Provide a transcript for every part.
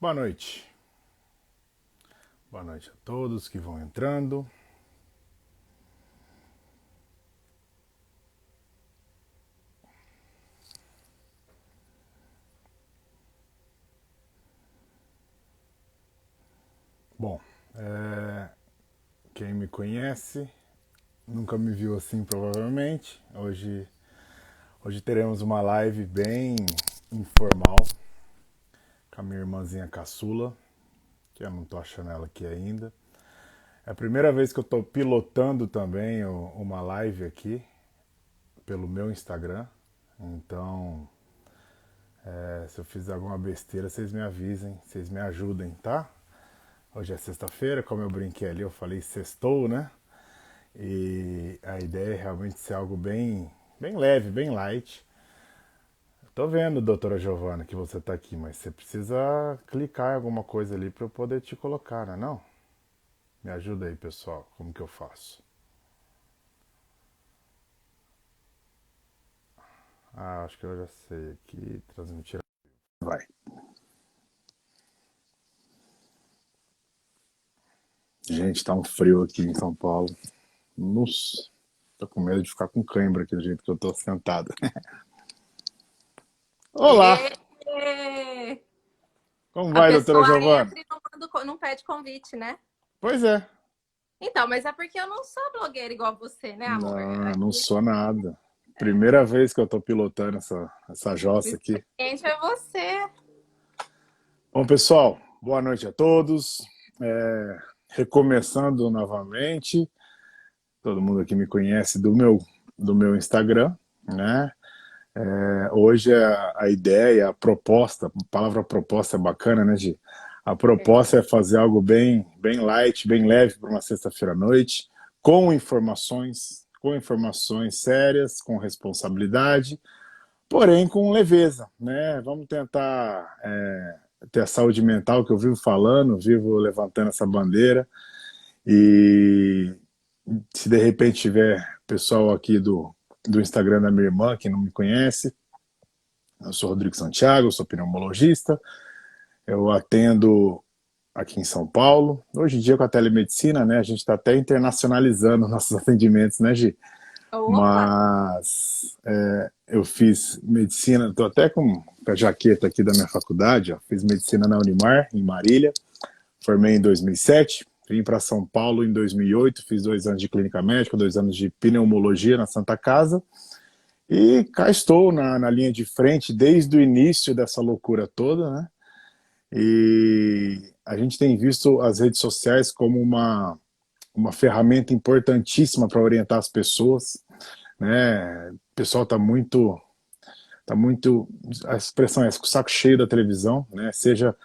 Boa noite. Boa noite a todos que vão entrando. Bom, quem me conhece nunca me viu assim provavelmente. Hoje teremos uma live bem informal com a minha irmãzinha caçula, que eu não tô achando ela aqui ainda. É a primeira vez que eu tô pilotando também uma live aqui pelo meu Instagram. Então, se eu fizer alguma besteira, vocês me avisem, vocês me ajudem, tá? Hoje é sexta-feira, como eu brinquei ali, eu falei sextou, né? E a ideia é realmente ser algo bem leve, bem light. Tô vendo, doutora Giovana, que você tá aqui, mas você precisa clicar em alguma coisa ali para eu poder te colocar, não é não? Me ajuda aí, pessoal, como que eu faço? Ah, acho que eu já sei aqui, transmitir. Vai. Gente, tá um frio aqui em São Paulo. Nossa, tô com medo de ficar com cãibra aqui do jeito que eu tô sentado. Olá! E Como a vai, doutora pessoa Giovana? entra e não pede convite, né? Pois é. Então, mas é porque eu não sou blogueira igual você, né, amor? Não, não Aqui, sou nada. Primeira vez que eu tô pilotando essa o jossa aqui. experiente é você. Bom, pessoal, boa noite a todos. Recomeçando novamente, todo mundo aqui me conhece do meu Instagram, né? Hoje a ideia, a proposta, a palavra proposta é bacana, né, Gi? A proposta é fazer algo bem light, bem leve para uma sexta-feira à noite, com informações sérias, com responsabilidade, porém com leveza, né? Vamos tentar ter a saúde mental que eu vivo falando, vivo levantando essa bandeira e se de repente tiver pessoal aqui do Instagram da minha irmã que não me conhece, eu sou Rodrigo Santiago, eu sou pneumologista, eu atendo aqui em São Paulo. Hoje em dia com a telemedicina, né, a gente está até internacionalizando nossos atendimentos, né, Gi? Opa! Mas eu fiz medicina, estou até com a jaqueta aqui da minha faculdade, ó, fiz medicina na Unimar, em Marília, formei em 2007, vim para São Paulo em 2008, fiz 2 anos de clínica médica, 2 anos de pneumologia na Santa Casa, e cá estou na linha de frente desde o início dessa loucura toda, né? E a gente tem visto as redes sociais como uma ferramenta importantíssima para orientar as pessoas, né? O pessoal tá muito, a expressão é com o saco cheio da televisão, né? Seja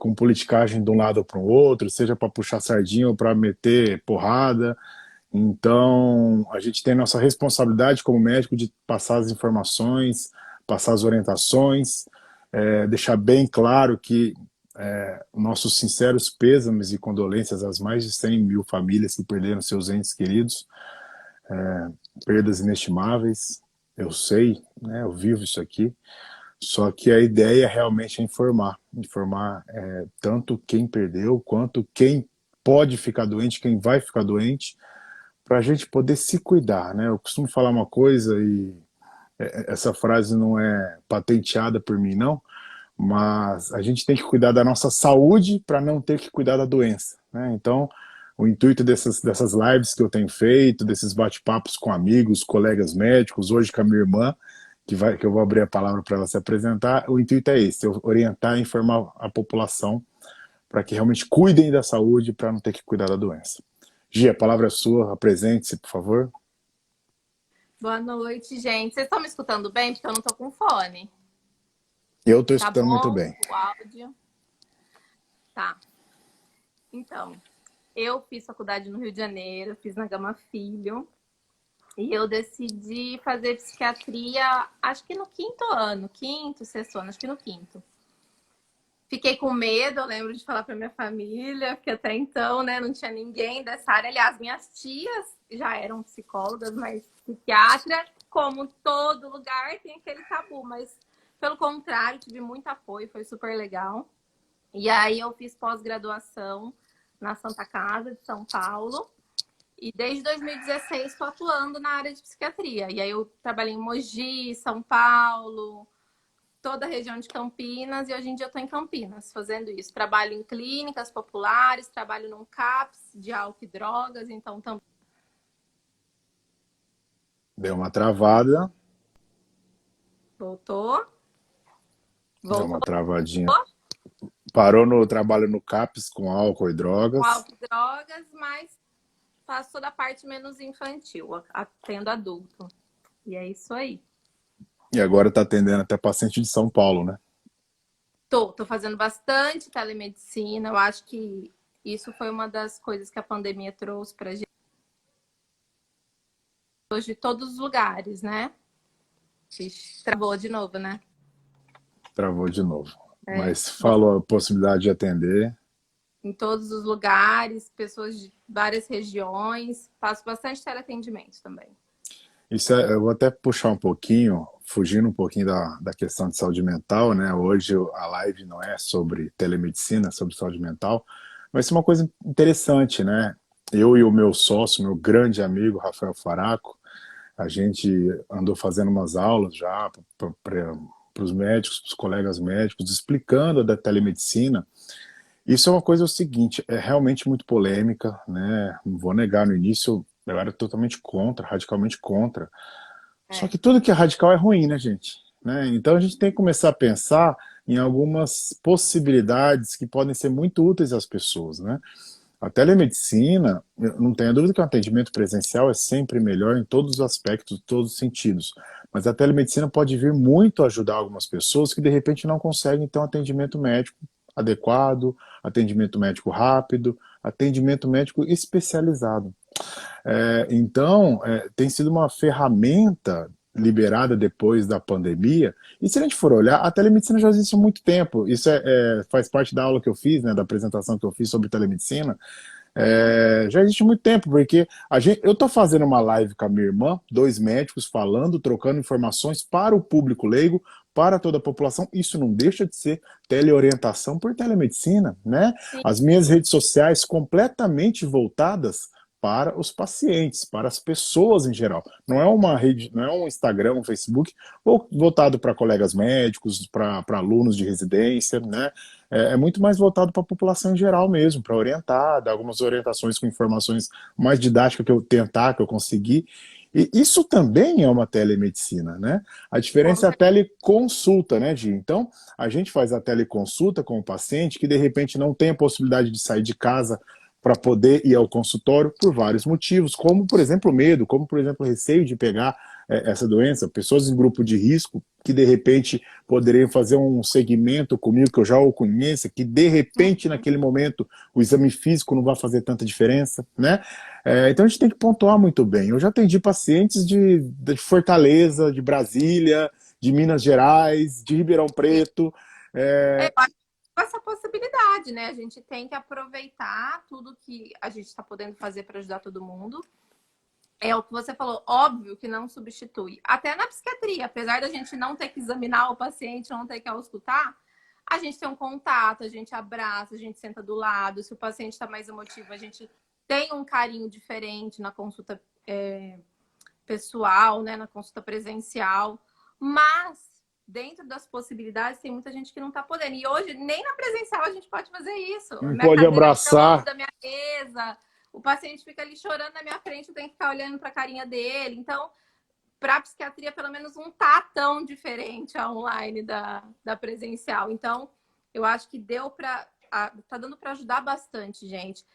com politicagem de um lado para o outro, seja para puxar sardinha ou para meter porrada. Então, a gente tem nossa responsabilidade como médico de passar as informações, passar as orientações, deixar bem claro que nossos sinceros pêsames e condolências às mais de 100 mil famílias que perderam seus entes queridos, perdas inestimáveis. Eu sei, né, eu vivo isso aqui. Só que a ideia realmente é informar tanto quem perdeu quanto quem pode ficar doente, quem vai ficar doente, para a gente poder se cuidar, né? Eu costumo falar uma coisa e essa frase não é patenteada por mim, não, mas a gente tem que cuidar da nossa saúde para não ter que cuidar da doença, né? Então, o intuito dessas lives que eu tenho feito, desses bate-papos com amigos, colegas médicos, hoje com a minha irmã, que eu vou abrir a palavra para ela se apresentar, o intuito é esse, eu orientar e informar a população para que realmente cuidem da saúde para não ter que cuidar da doença. Gia, a palavra é sua, apresente-se, por favor. Boa noite, gente. Vocês estão me escutando bem? Porque eu não tô com fone. Eu estou Tá escutando muito bom? bem. O áudio? Tá. Então, eu fiz faculdade no Rio de Janeiro, fiz na Gama Filho. E eu decidi fazer psiquiatria, acho que no quinto ano, quinto, sexto ano, acho que no quinto. Fiquei com medo, eu lembro de falar para minha família, porque até então, né, não tinha ninguém dessa área. Aliás, minhas tias já eram psicólogas, mas psiquiatra, como todo lugar, tem aquele tabu. Mas, pelo contrário, tive muito apoio, foi super legal. E aí eu fiz pós-graduação na Santa Casa de São Paulo. E desde 2016 estou atuando na área de psiquiatria. E aí eu trabalhei em Mogi, São Paulo, toda a região de Campinas. E hoje em dia eu estou em Campinas fazendo isso. Trabalho em clínicas populares, trabalho num CAPS de álcool e drogas. Então também. Deu uma travada, Voltou? deu Voltou uma travadinha. Parou no trabalho no CAPS com álcool e com drogas. álcool e drogas, mas faço toda a parte menos infantil, atendo adulto. E é isso aí. E agora está atendendo até paciente de São Paulo, né? Tô fazendo bastante telemedicina. Eu acho que isso foi uma das coisas que a pandemia trouxe pra gente. Hoje, de todos os lugares, né? Ixi, travou de novo, né? Travou de novo. É. Mas falou a possibilidade de atender. Em todos os lugares, pessoas de várias regiões. Faço bastante teleatendimento também. Isso eu vou até puxar um pouquinho, fugindo um pouquinho da questão de saúde mental, né? Hoje a live não é sobre telemedicina, é sobre saúde mental, mas é uma coisa interessante, né? Eu e o meu sócio, meu grande amigo, Rafael Faraco, a gente andou fazendo umas aulas já para os médicos, para os colegas médicos, explicando da telemedicina. Isso é uma coisa o seguinte, é realmente muito polêmica, né? Não vou negar, no início eu era totalmente contra, radicalmente contra. Só É. que tudo que é radical é ruim, né, gente? Né? Então a gente tem que começar a pensar em algumas possibilidades que podem ser muito úteis às pessoas, né? A telemedicina, eu não tenho dúvida que o atendimento presencial é sempre melhor em todos os aspectos, em todos os sentidos. Mas a telemedicina pode vir muito ajudar algumas pessoas que de repente não conseguem ter um atendimento médico adequado, atendimento médico rápido, atendimento médico especializado. Então, tem sido uma ferramenta liberada depois da pandemia. E se a gente for olhar, a telemedicina já existe há muito tempo. Isso faz parte da aula que eu fiz, né, da apresentação que eu fiz sobre telemedicina. Já existe há muito tempo, porque eu estou fazendo uma live com a minha irmã, dois médicos falando, trocando informações para o público leigo, para toda a população. Isso não deixa de ser teleorientação por telemedicina, né? Sim. As minhas redes sociais completamente voltadas para os pacientes, para as pessoas em geral. Não é uma rede, não é um Instagram, um Facebook voltado para colegas médicos, para alunos de residência, né? É muito mais voltado para a população em geral mesmo, para orientar, dar algumas orientações com informações mais didáticas que eu conseguir. E isso também é uma telemedicina, né? A diferença é a teleconsulta, né, Gi? Então, a gente faz a teleconsulta com o paciente que de repente não tem a possibilidade de sair de casa para poder ir ao consultório por vários motivos, como, por exemplo, medo, como, por exemplo, receio de pegar essa doença, pessoas em grupo de risco que, de repente, poderiam fazer um segmento comigo, que eu já o conheço, que, de repente, naquele momento, o exame físico não vai fazer tanta diferença, né? Então, a gente tem que pontuar muito bem. Eu já atendi pacientes de Fortaleza, de Brasília, de Minas Gerais, de Ribeirão Preto. Eu acho essa possibilidade, né? A gente tem que aproveitar tudo que a gente está podendo fazer para ajudar todo mundo. É o que você falou, óbvio que não substitui. Até na psiquiatria, apesar da gente não ter que examinar o paciente, não ter que auscultar, a gente tem um contato, a gente abraça, a gente senta do lado. Se o paciente está mais emotivo, a gente tem um carinho diferente na consulta pessoal, né? Na consulta presencial. Mas dentro das possibilidades, tem muita gente que não está podendo. E hoje, nem na presencial, a gente pode fazer isso. Não Minha pode cadeira fica longe abraçar. da minha mesa, o paciente fica ali chorando na minha frente, eu tenho que ficar olhando para a carinha dele. Então, para a psiquiatria, pelo menos não tá tão diferente a online da presencial. Então, eu acho que tá dando para ajudar bastante, gente.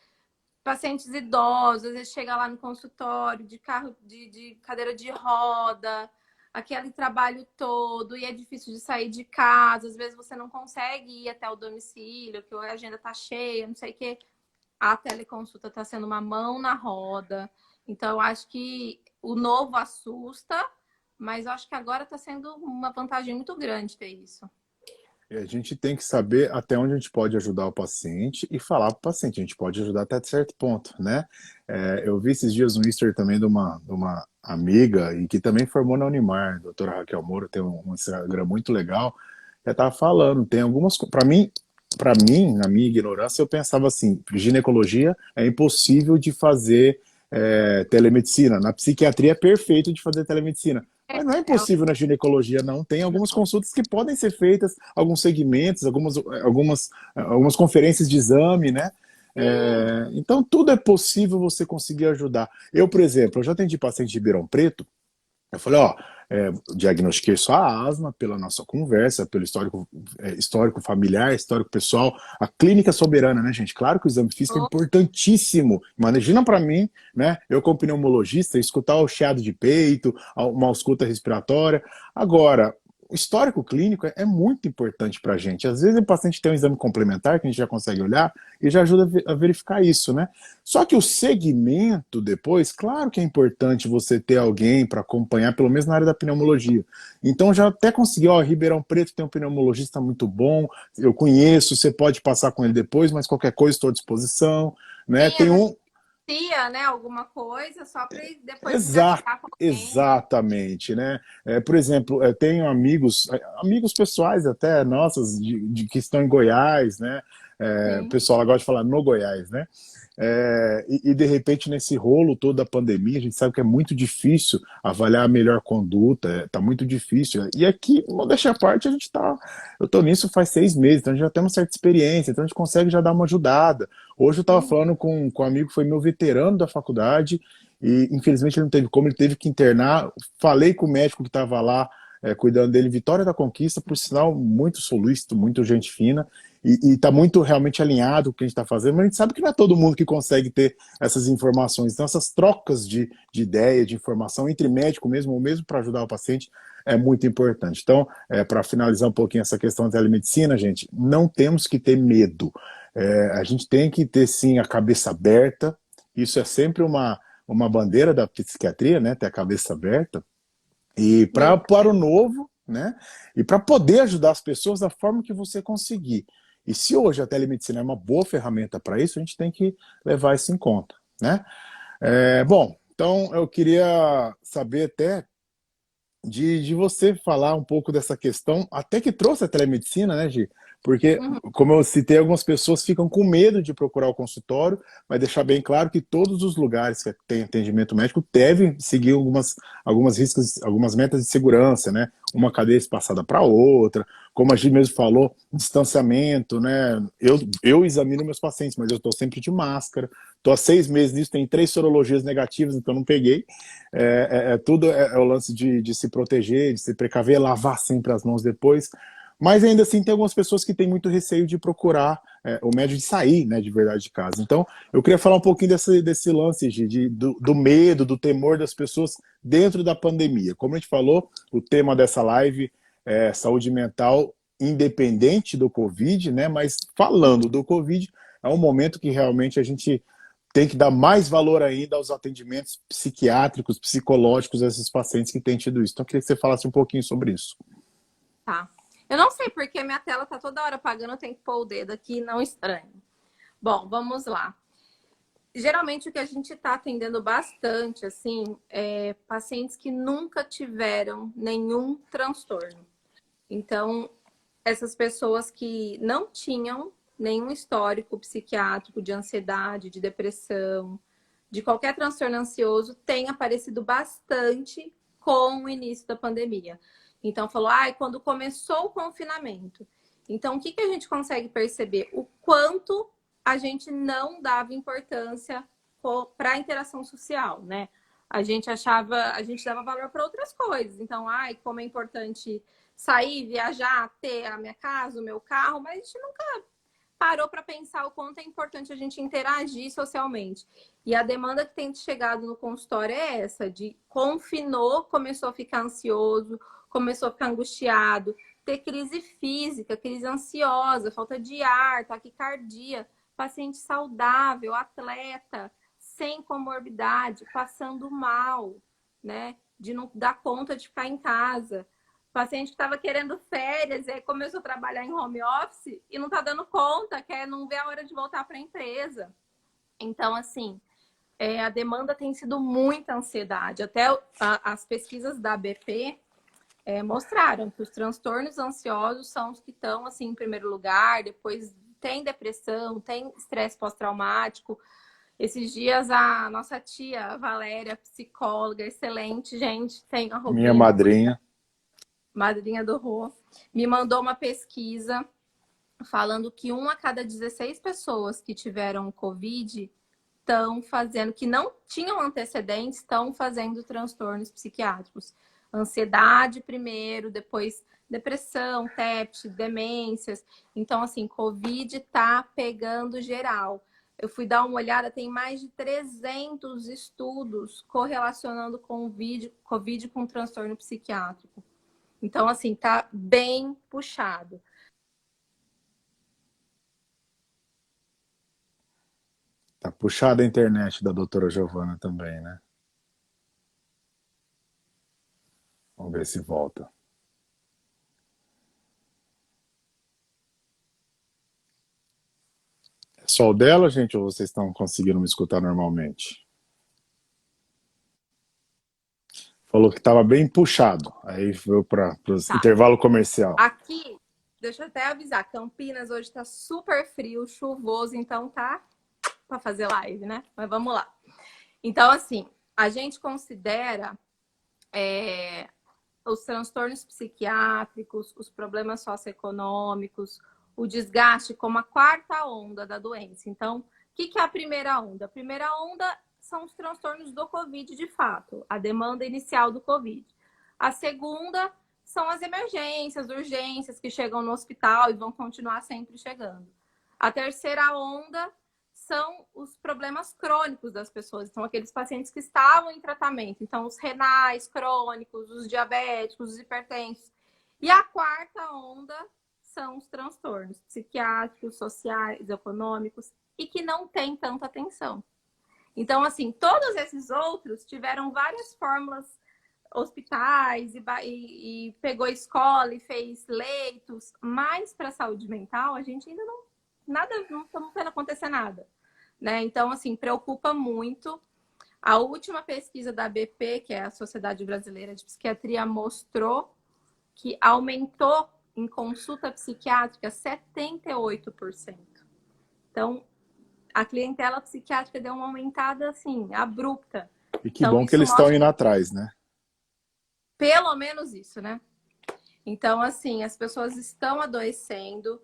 Pacientes idosos, às vezes chega lá no consultório de carro, de cadeira de roda, aquele trabalho todo, e é difícil de sair de casa, às vezes você não consegue ir até o domicílio, que a agenda tá cheia, não sei o quê. A teleconsulta está sendo uma mão na roda. Então, eu acho que o novo assusta, mas eu acho que agora está sendo uma vantagem muito grande ter isso. E a gente tem que saber até onde a gente pode ajudar o paciente e falar para o paciente. A gente pode ajudar até certo ponto, né? Eu vi esses dias um Easter também de uma amiga e que também formou na Unimar, a doutora Raquel Moura, tem um Instagram muito legal. Ela estava falando, tem algumas. Para mim, para mim, na minha ignorância, eu pensava assim, ginecologia é impossível de fazer telemedicina. Na psiquiatria é perfeito de fazer telemedicina. É, Mas não é é, impossível na ginecologia, não. Tem algumas consultas que podem ser feitas, alguns segmentos, algumas conferências de exame, né? sim. Então, tudo é possível você conseguir ajudar. Eu, por exemplo, eu já atendi paciente de Ribeirão Preto. Eu falei, ó, diagnostiquei sua asma pela nossa conversa, pelo histórico familiar, histórico pessoal, a clínica soberana, né, gente? Claro que o exame físico é Oh, importantíssimo. Imagina para mim, né, eu como pneumologista, escutar o chiado de peito, uma ausculta respiratória. Agora, o histórico clínico é muito importante para a gente. Às vezes o paciente tem um exame complementar que a gente já consegue olhar e já ajuda a verificar isso, né? Só que o segmento depois, claro que é importante você ter alguém para acompanhar, pelo menos na área da pneumologia. Então já até consegui, ó, Ribeirão Preto tem um pneumologista muito bom, eu conheço, você pode passar com ele depois, mas qualquer coisa estou à disposição, né? sim, às Tem vezes um, tia, né, alguma coisa, só para depois Exa engatar com alguém, né? exatamente, né? Por exemplo, tenho amigos pessoais até nossas, que estão em Goiás, né? O Sim. pessoal gosta de falar no Goiás, né? De repente, nesse rolo todo da pandemia, a gente sabe que é muito difícil avaliar a melhor conduta, tá muito difícil. E aqui, modéstia à parte, eu tô nisso faz 6 meses, então a gente já tem uma certa experiência, então a gente consegue já dar uma ajudada. Hoje eu estava Uhum. falando com um amigo que foi meu veterano da faculdade, e infelizmente ele não teve como, ele teve que internar. Falei com o médico que estava lá cuidando dele, Vitória da Conquista, por sinal, muito solícito, muito gente fina, e está muito realmente alinhado com o que a gente está fazendo, mas a gente sabe que não é todo mundo que consegue ter essas informações. Então, essas trocas de ideia, de informação entre médico mesmo, ou mesmo para ajudar o paciente, é muito importante. Então, para finalizar um pouquinho essa questão da telemedicina, gente, não temos que ter medo. A gente tem que ter, sim, a cabeça aberta. Isso é sempre uma bandeira da psiquiatria, né? Ter a cabeça aberta e Sim. para o novo, né? E para poder ajudar as pessoas da forma que você conseguir. E se hoje a telemedicina é uma boa ferramenta para isso, a gente tem que levar isso em conta, né? Bom, então eu queria saber até de você falar um pouco dessa questão, até que trouxe a telemedicina, né, Gi? Porque, Uhum. como eu citei, algumas pessoas ficam com medo de procurar o consultório, mas deixar bem claro que todos os lugares que têm atendimento médico devem seguir algumas riscas, algumas metas de segurança, né? Uma cadeia espaçada para outra, como a Gi mesmo falou, distanciamento, né? Eu examino meus pacientes, mas eu estou sempre de máscara. Estou há 6 meses nisso, tem 3 sorologias negativas, então não peguei. Tudo o lance de se proteger, de se precaver, lavar sempre as mãos depois. Mas ainda assim tem algumas pessoas que têm muito receio de procurar o médico, de sair, né, de verdade de casa. Então eu queria falar um pouquinho desse lance do medo, do temor das pessoas dentro da pandemia. Como a gente falou, o tema dessa live é saúde mental independente do Covid, né? Mas falando do Covid, é um momento que realmente a gente tem que dar mais valor ainda aos atendimentos psiquiátricos, psicológicos desses pacientes que têm tido isso. Então, eu queria que você falasse um pouquinho sobre isso. Tá. Eu não sei porque minha tela tá toda hora apagando, eu tenho que pôr o dedo aqui, não estranho. Bom, vamos lá. Geralmente o que a gente está atendendo bastante, assim, é pacientes que nunca tiveram nenhum transtorno. Então, essas pessoas que não tinham nenhum histórico psiquiátrico de ansiedade, de depressão, de qualquer transtorno ansioso, têm aparecido bastante com o início da pandemia. Então, falou, quando começou o confinamento. Então, o que a gente consegue perceber? O quanto a gente não dava importância para a interação social, né? A gente dava valor para outras coisas. Então, como é importante sair, viajar, ter a minha casa, o meu carro, mas a gente nunca parou para pensar o quanto é importante a gente interagir socialmente. E a demanda que tem chegado no consultório é essa, de confinou, começou a ficar ansioso, começou a ficar angustiado, ter crise física, crise ansiosa, falta de ar, taquicardia, paciente saudável, atleta, sem comorbidade, passando mal, né? De não dar conta de ficar em casa. Paciente que estava querendo férias e aí começou a trabalhar em home office e não está dando conta, não vê a hora de voltar para a empresa. Então, assim, a demanda tem sido muita ansiedade. Até as pesquisas da BP mostraram que os transtornos ansiosos são os que estão assim em primeiro lugar, depois tem depressão, tem estresse pós-traumático. Esses dias a nossa tia a Valéria, psicóloga, excelente, gente, tem a Minha Robina, madrinha. madrinha do Rô, me mandou uma pesquisa falando que 1 a cada 16 pessoas que tiveram Covid estão fazendo, que não tinham antecedentes, estão fazendo transtornos psiquiátricos. Ansiedade primeiro, depois depressão, TEPT, demências. Então, assim, Covid tá pegando geral. Eu fui dar uma olhada, tem mais de 300 estudos correlacionando com Covid com transtorno psiquiátrico. Então, assim, tá bem puxado. Tá puxada a internet da doutora Giovana também, né? Vamos ver se volta. É só o dela, gente, ou vocês estão conseguindo me escutar normalmente? Falou que estava bem puxado. Aí veio para o Tá. intervalo comercial. Aqui, deixa eu até avisar, Campinas hoje tá super frio, chuvoso, então tá para fazer live, né? Mas vamos lá. Então, assim, a gente considera os transtornos psiquiátricos, os problemas socioeconômicos, o desgaste como a quarta onda da doença. Então, o que é a primeira onda? A primeira onda são os transtornos do Covid, de fato, a demanda inicial do Covid. A segunda são as emergências, urgências que chegam no hospital e vão continuar sempre chegando. A terceira onda são os problemas crônicos das pessoas. Então, aqueles pacientes que estavam em tratamento. Então, os renais crônicos, os diabéticos, os hipertensos. E a quarta onda são os transtornos psiquiátricos, sociais, econômicos e que não tem tanta atenção. Então, assim, todos esses outros tiveram várias fórmulas, hospitais e pegou escola e fez leitos, mas para a saúde mental a gente ainda não estamos vendo acontecer nada, né? Então, assim, preocupa muito. A última pesquisa da BP, que é a Sociedade Brasileira de Psiquiatria, mostrou que aumentou em consulta psiquiátrica 78%. Então, a clientela psiquiátrica deu uma aumentada, assim, abrupta. E que então, bom que eles estão indo atrás, né? Pelo menos isso, né? Então, assim, as pessoas estão adoecendo.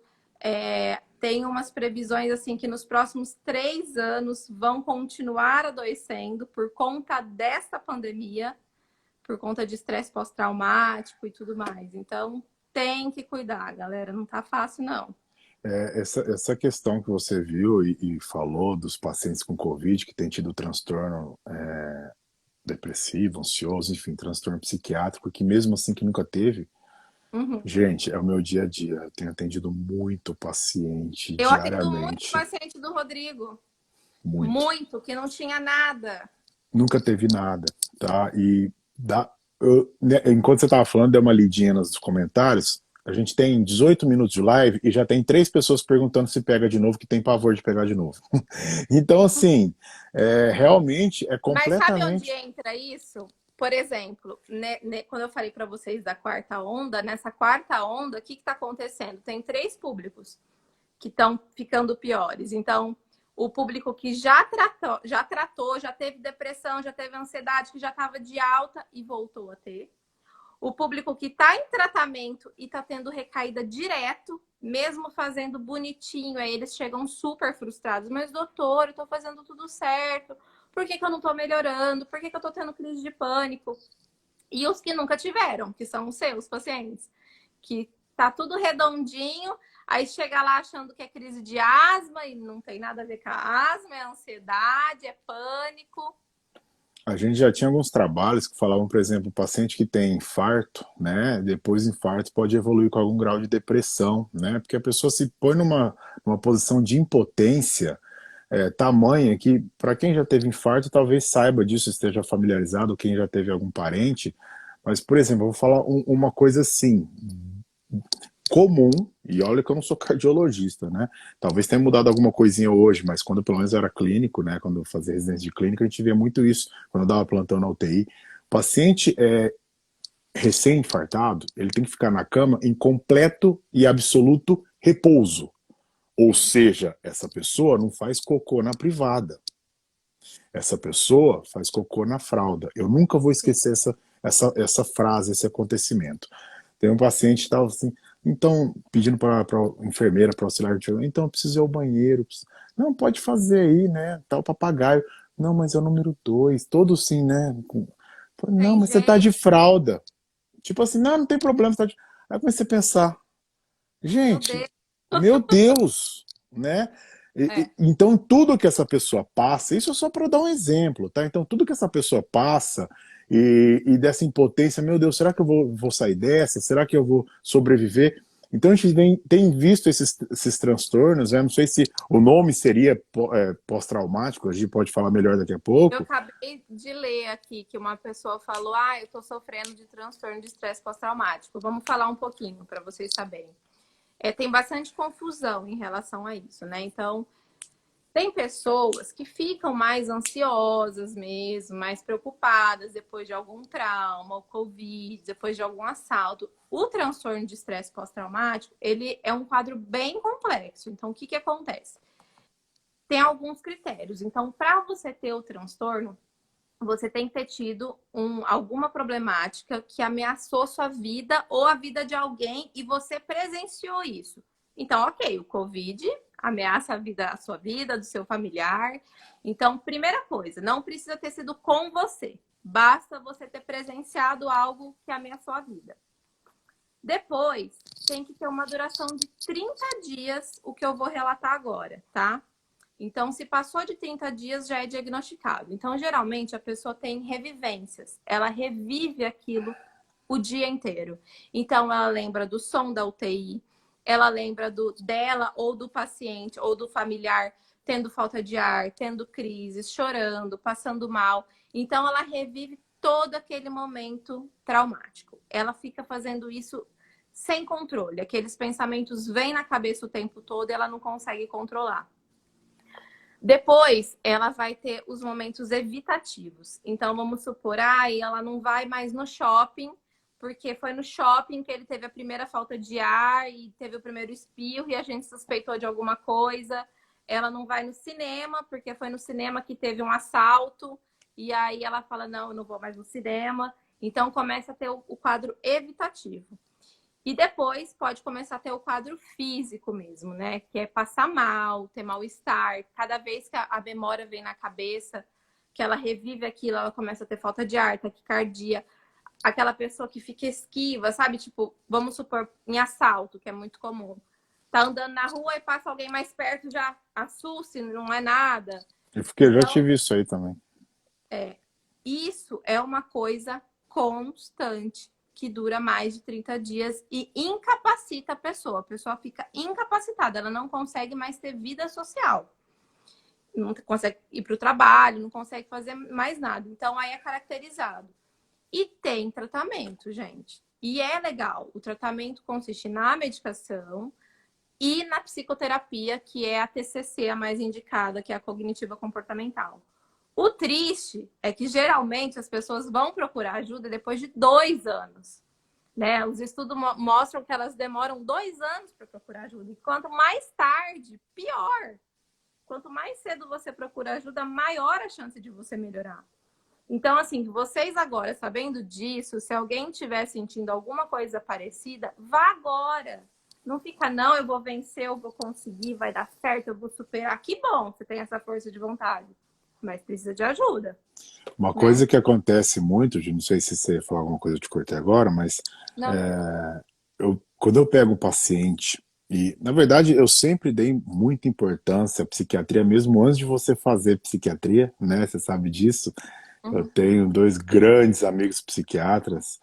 Tem umas previsões, assim, que nos próximos 3 anos vão continuar adoecendo por conta desta pandemia, por conta de estresse pós-traumático e tudo mais. Então, tem que cuidar, galera. Não tá fácil, não. Essa questão que você viu e falou dos pacientes com Covid que têm tido transtorno depressivo, ansioso, enfim, transtorno psiquiátrico, que mesmo assim que nunca teve, Uhum. gente, é o meu dia a dia. Eu tenho atendido muito paciente Eu atendo muito diariamente, paciente do Rodrigo. muito. Muito, que não tinha nada. Nunca teve nada, tá? Enquanto você estava falando, dei uma lidinha nos comentários. A gente tem 18 minutos de live e já tem 3 pessoas perguntando se pega de novo, que tem pavor de pegar de novo. Então, assim, realmente é Mas sabe onde completamente. entra isso? Por exemplo, quando eu falei para vocês da quarta onda, nessa quarta onda, o que está acontecendo? Tem 3 públicos que estão ficando piores. Então, o público que já tratou, já teve depressão, já teve ansiedade, que já estava de alta e voltou a ter. O público que está em tratamento e está tendo recaída direto, mesmo fazendo bonitinho, aí eles chegam super frustrados. Mas, doutor, eu estou fazendo tudo certo. Por que eu não estou melhorando? Por que eu estou tendo crise de pânico? E os que nunca tiveram, que são os seus pacientes, que tá tudo redondinho, aí chega lá achando que é crise de asma e não tem nada a ver com a asma, é ansiedade, é pânico. A gente já tinha alguns trabalhos que falavam, por exemplo, o paciente que tem infarto, né? Depois do infarto pode evoluir com algum grau de depressão, né? Porque a pessoa se põe numa posição de impotência tamanha que, para quem já teve infarto, talvez saiba disso, esteja familiarizado, quem já teve algum parente. Mas, por exemplo, eu vou falar uma coisa assim, comum, e olha que eu não sou cardiologista, né? Talvez tenha mudado alguma coisinha hoje, mas quando pelo menos eu era clínico, né? Quando eu fazia residência de clínica, a gente via muito isso, quando eu dava plantão na UTI. O paciente recém-infartado, ele tem que ficar na cama em completo e absoluto repouso. Ou Sim. seja, essa pessoa não faz cocô na privada. Essa pessoa faz cocô na fralda. Eu nunca vou Sim. esquecer essa frase, esse acontecimento. Tem um paciente que estava assim, então, pedindo para a enfermeira, para o auxiliar de enfermeira, então, eu preciso ir ao banheiro. Não, pode fazer aí, né? Tá o papagaio. Não, mas é o número 2. Todo sim, né? Não, Tem mas você tá jeito, de fralda. Tipo assim, não, não tem problema. Você tá de... Aí eu comecei a pensar, meu gente, Deus. meu Deus, né? É, Então, tudo que essa pessoa passa, isso é só para dar um exemplo, tá? Então, tudo que essa pessoa passa e dessa impotência, meu Deus, será que eu vou sair dessa? Será que eu vou sobreviver? Então, a gente tem visto esses transtornos, né? Não sei se o nome seria pós-traumático, a gente pode falar melhor daqui a eu pouco. acabei de ler aqui que uma pessoa falou: ah, eu tô sofrendo de transtorno de estresse pós-traumático. Vamos falar um pouquinho para vocês saberem. Tem bastante confusão em relação a isso, né? Então, tem pessoas que ficam mais ansiosas mesmo, mais preocupadas depois de algum trauma, ou Covid, depois de algum assalto. O transtorno de estresse pós-traumático, ele é um quadro bem complexo. Então, o que que acontece? Tem alguns critérios. Então, para você ter o transtorno, você tem que ter tido alguma problemática que ameaçou sua vida ou a vida de alguém e você presenciou isso. Então, ok, o Covid ameaça a sua vida, do seu familiar. Então, primeira coisa, não precisa ter sido com você. Basta você ter presenciado algo que ameaçou a vida. Depois, tem que ter uma duração de 30 dias, o que eu vou relatar agora, tá? Então, se passou de 30 dias, já é diagnosticado. Então, geralmente, a pessoa tem revivências. Ela revive aquilo o dia inteiro. Então, ela lembra do som da UTI, ela lembra dela ou do paciente ou do familiar tendo falta de ar, tendo crises, chorando, passando mal. Então, ela revive todo aquele momento traumático. Ela fica fazendo isso sem controle. Aqueles pensamentos vêm na cabeça o tempo todo e ela não consegue controlar. Depois, ela vai ter os momentos evitativos. Então, vamos supor, ela não vai mais no shopping, porque foi no shopping que ele teve a primeira falta de ar e teve o primeiro espirro e a gente suspeitou de alguma coisa. Ela não vai no cinema, porque foi no cinema que teve um assalto. E aí ela fala, não, eu não vou mais no cinema. Então, começa a ter o quadro evitativo. E depois pode começar a ter o quadro físico mesmo, né? Que é passar mal, ter mal-estar. Cada vez que a memória vem na cabeça, que ela revive aquilo, ela começa a ter falta de ar, taquicardia. Aquela pessoa que fica esquiva, sabe? Tipo, vamos supor, em assalto, que é muito comum. Tá andando na rua e passa alguém mais perto, já assusta, não é nada. Eu já Então, tive isso aí também. isso é uma coisa constante, que dura mais de 30 dias e incapacita a pessoa. A pessoa fica incapacitada, ela não consegue mais ter vida social. Não consegue ir para o trabalho, não consegue fazer mais nada. Então, aí é caracterizado. E tem tratamento, gente. E é legal. O tratamento consiste na medicação e na psicoterapia, que é a TCC, a mais indicada, que é a cognitiva comportamental. O triste é que geralmente as pessoas vão procurar ajuda depois de 2 anos. Né? Os estudos mostram que elas demoram 2 anos para procurar ajuda. E quanto mais tarde, pior. Quanto mais cedo você procura ajuda, maior a chance de você melhorar. Então, assim, vocês agora, sabendo disso, se alguém estiver sentindo alguma coisa parecida, vá agora. Não fica, não, eu vou vencer, eu vou conseguir, vai dar certo, eu vou superar. Que bom, você tem essa força de vontade. Mas precisa de ajuda, Uma né? coisa que acontece muito, não sei se você ia falar alguma coisa, eu te cortei agora, mas Não. quando eu pego um paciente, e na verdade eu sempre dei muita importância à psiquiatria, mesmo antes de você fazer psiquiatria, né? Você sabe disso. Eu Uhum. tenho dois grandes amigos psiquiatras,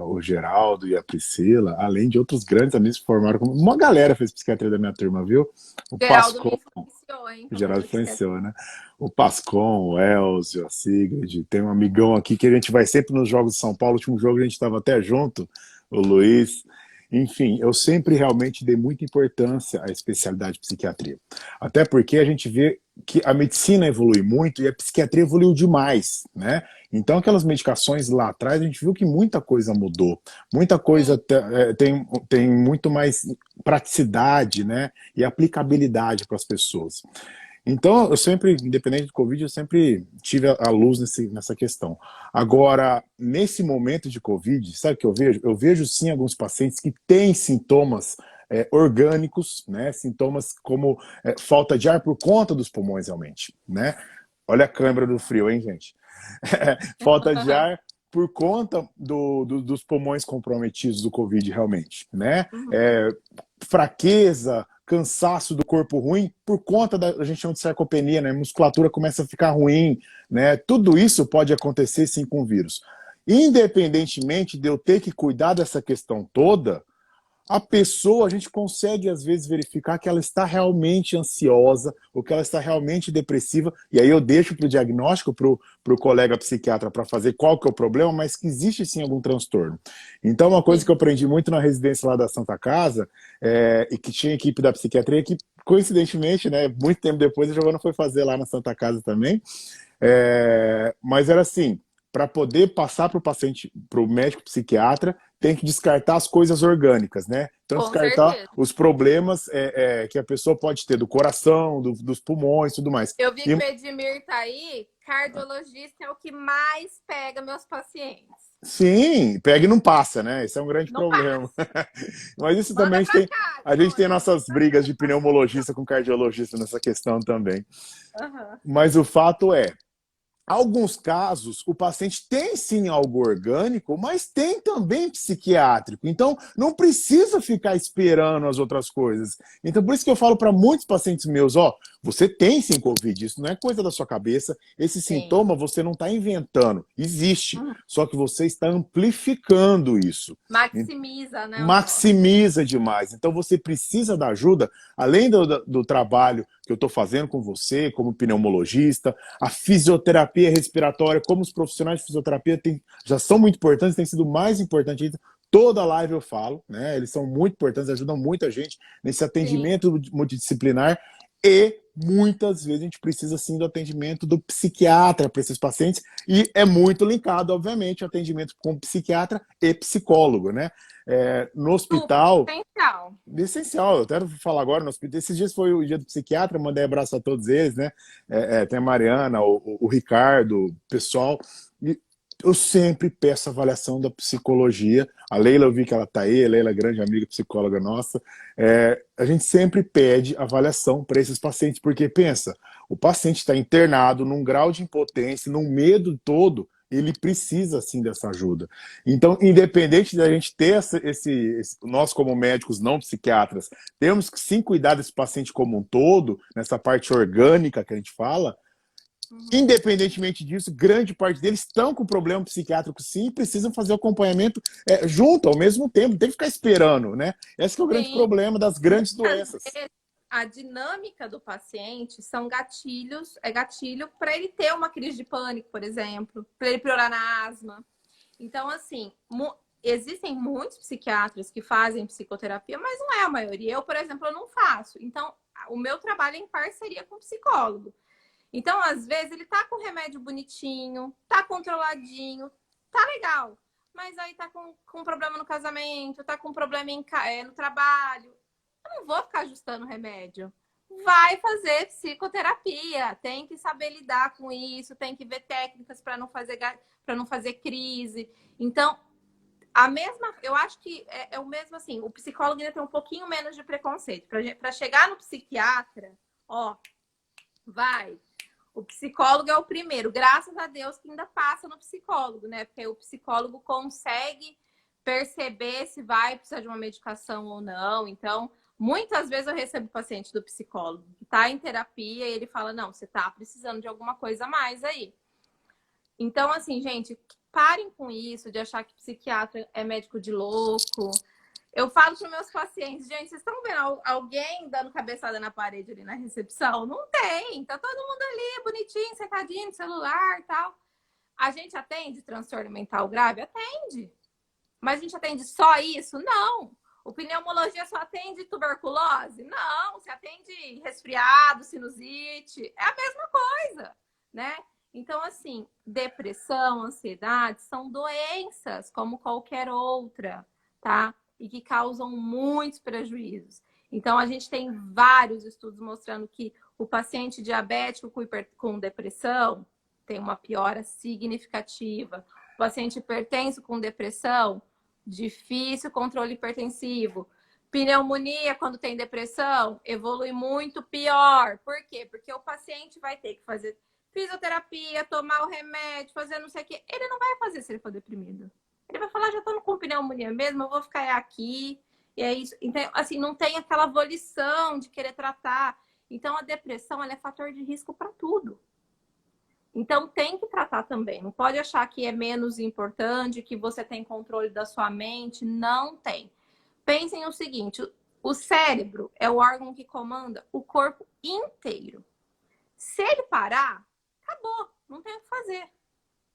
o Geraldo e a Priscila, além de outros grandes amigos que formaram. Uma galera fez psiquiatria da minha turma, viu? O Geraldo me Pascoal, influenciou, hein, o pra Geraldo fazer psiquiatria. influenciou, né? O Pascom, o Elzio, a Sigrid. Tem um amigão aqui que a gente vai sempre nos Jogos de São Paulo. O último jogo a gente estava até junto, o Luiz. Enfim, eu sempre realmente dei muita importância à especialidade de psiquiatria. Até porque a gente vê que a medicina evolui muito e a psiquiatria evoluiu demais, né? Então, aquelas medicações lá atrás, a gente viu que muita coisa mudou. Muita coisa Sim. tem muito mais praticidade, né? E aplicabilidade para as pessoas. Então, eu sempre, independente do Covid, eu sempre tive a luz nessa questão. Agora, nesse momento de Covid, sabe o que eu vejo? Eu vejo sim alguns pacientes que têm sintomas orgânicos, né? Sintomas como falta de ar por conta dos pulmões, realmente, né? Olha a câimbra do frio, hein, gente? Falta de ar por conta dos pulmões comprometidos do Covid, realmente, né? Uhum. Fraqueza, cansaço do corpo ruim por conta da a gente chama de sarcopenia, né? A musculatura começa a ficar ruim, né? Tudo isso pode acontecer sim com o vírus. Independentemente de eu ter que cuidar dessa questão toda, a pessoa, a gente consegue às vezes verificar que ela está realmente ansiosa ou que ela está realmente depressiva, e aí eu deixo para o diagnóstico, para o colega psiquiatra para fazer qual que é o problema, mas que existe sim algum transtorno. Então uma coisa que Sim. eu aprendi muito na residência lá da Santa Casa, e que tinha equipe da psiquiatria, que coincidentemente, né, muito tempo depois a Giovana foi fazer lá na Santa Casa também, mas era assim, para poder passar para o paciente, para o médico psiquiatra, tem que descartar as coisas orgânicas, né? Então, Com descartar certeza. os problemas que a pessoa pode ter do coração, dos pulmões e tudo mais. Eu vi que E, o Edmir tá aí, cardiologista é o que mais pega meus pacientes. sim, pega e não passa, né? Esse é um grande Não problema. passa. Mas isso também Manda pra cá, a gente tem Giovana, manda nossas pra cá brigas que de eu faço revisão. pneumologista com cardiologista nessa questão também. Aham. Mas o fato é, alguns casos, o paciente tem sim algo orgânico, mas tem também psiquiátrico. Então, não precisa ficar esperando as outras coisas. Então, por isso que eu falo para muitos pacientes meus, ó, você tem sim Covid, isso não é coisa da sua cabeça. Esse Sim. sintoma você não está inventando, existe. Uhum. Só que você está amplificando isso. Maximiza, né, o negócio. Maximiza demais. Então você precisa da ajuda, além do trabalho que eu estou fazendo com você, como pneumologista, a fisioterapia respiratória, como os profissionais de fisioterapia já são muito importantes, tem sido mais importante ainda. Toda live eu falo, né? Eles são muito importantes, ajudam muita gente nesse Sim. atendimento multidisciplinar e muitas vezes a gente precisa sim do atendimento do psiquiatra para esses pacientes e é muito linkado, obviamente, o atendimento com psiquiatra e psicólogo, né? No Super hospital, essencial. essencial, eu quero falar agora, no hospital, esses dias foi o dia do psiquiatra, mandei abraço a todos eles, né? Tem a Mariana, o Ricardo, o pessoal, e eu sempre peço avaliação da psicologia. A Leila, eu vi que ela está aí, a Leila é grande amiga psicóloga nossa. A gente sempre pede avaliação para esses pacientes, porque pensa, o paciente está internado num grau de impotência, num medo todo, ele precisa sim dessa ajuda. Então, independente da gente ter nós como médicos não psiquiatras, temos que sim cuidar desse paciente como um todo, nessa parte orgânica que a gente fala. Uhum. Independentemente disso, grande parte deles estão com problema psiquiátrico sim e precisam fazer o acompanhamento junto, ao mesmo tempo, não tem que ficar esperando, né? Esse que é o grande Sim. problema das grandes Muitas doenças. vezes a dinâmica do paciente são gatilhos, é gatilho para ele ter uma crise de pânico, por exemplo, para ele piorar na asma. Então, assim, existem muitos psiquiatras que fazem psicoterapia, mas não é a maioria. Eu, por exemplo, eu não faço. Então, o meu trabalho é em parceria com o psicólogo. Então, às vezes, ele tá com o remédio bonitinho, tá controladinho, tá legal. Mas aí tá com problema no casamento, tá com problema no trabalho. Eu não vou ficar ajustando o remédio. Vai fazer psicoterapia, tem que saber lidar com isso, tem que ver técnicas para não fazer crise. Então, eu acho que é o mesmo assim, o psicólogo ainda tem um pouquinho menos de preconceito. Para chegar no psiquiatra, ó, vai. O psicólogo é o primeiro, graças a Deus que ainda passa no psicólogo, né? Porque o psicólogo consegue perceber se vai precisar de uma medicação ou não. Então, muitas vezes eu recebo paciente do psicólogo que está em terapia e ele fala: não, você está precisando de alguma coisa a mais aí. Então, assim, gente, parem com isso de achar que psiquiatra é médico de louco. Eu falo para meus pacientes, gente, vocês estão vendo alguém dando cabeçada na parede ali na recepção? Não tem, tá todo mundo ali, bonitinho, sentadinho no celular e tal. A gente atende transtorno mental grave? Atende. Mas a gente atende só isso? Não. O pneumologia só atende tuberculose? Não, você atende resfriado, sinusite, é a mesma coisa, né? Então, assim, depressão, ansiedade são doenças como qualquer outra, tá? E que causam muitos prejuízos. Então, a gente tem vários estudos mostrando que o paciente diabético com depressão tem uma piora significativa. O paciente hipertenso com depressão, difícil controle hipertensivo. Pneumonia, quando tem depressão, evolui muito pior. Por quê? Porque o paciente vai ter que fazer fisioterapia, tomar o remédio, fazer não sei o quê. Ele não vai fazer se ele for deprimido. Ele vai falar, já estou com pneumonia mesmo, eu vou ficar aqui. E é isso. Então, assim, não tem aquela volição de querer tratar. Então, a depressão, ela é fator de risco para tudo. Então, tem que tratar também. Não pode achar que é menos importante, que você tem controle da sua mente. Não tem. Pensem o seguinte, o cérebro é o órgão que comanda o corpo inteiro. Se ele parar, acabou. Não tem o que fazer.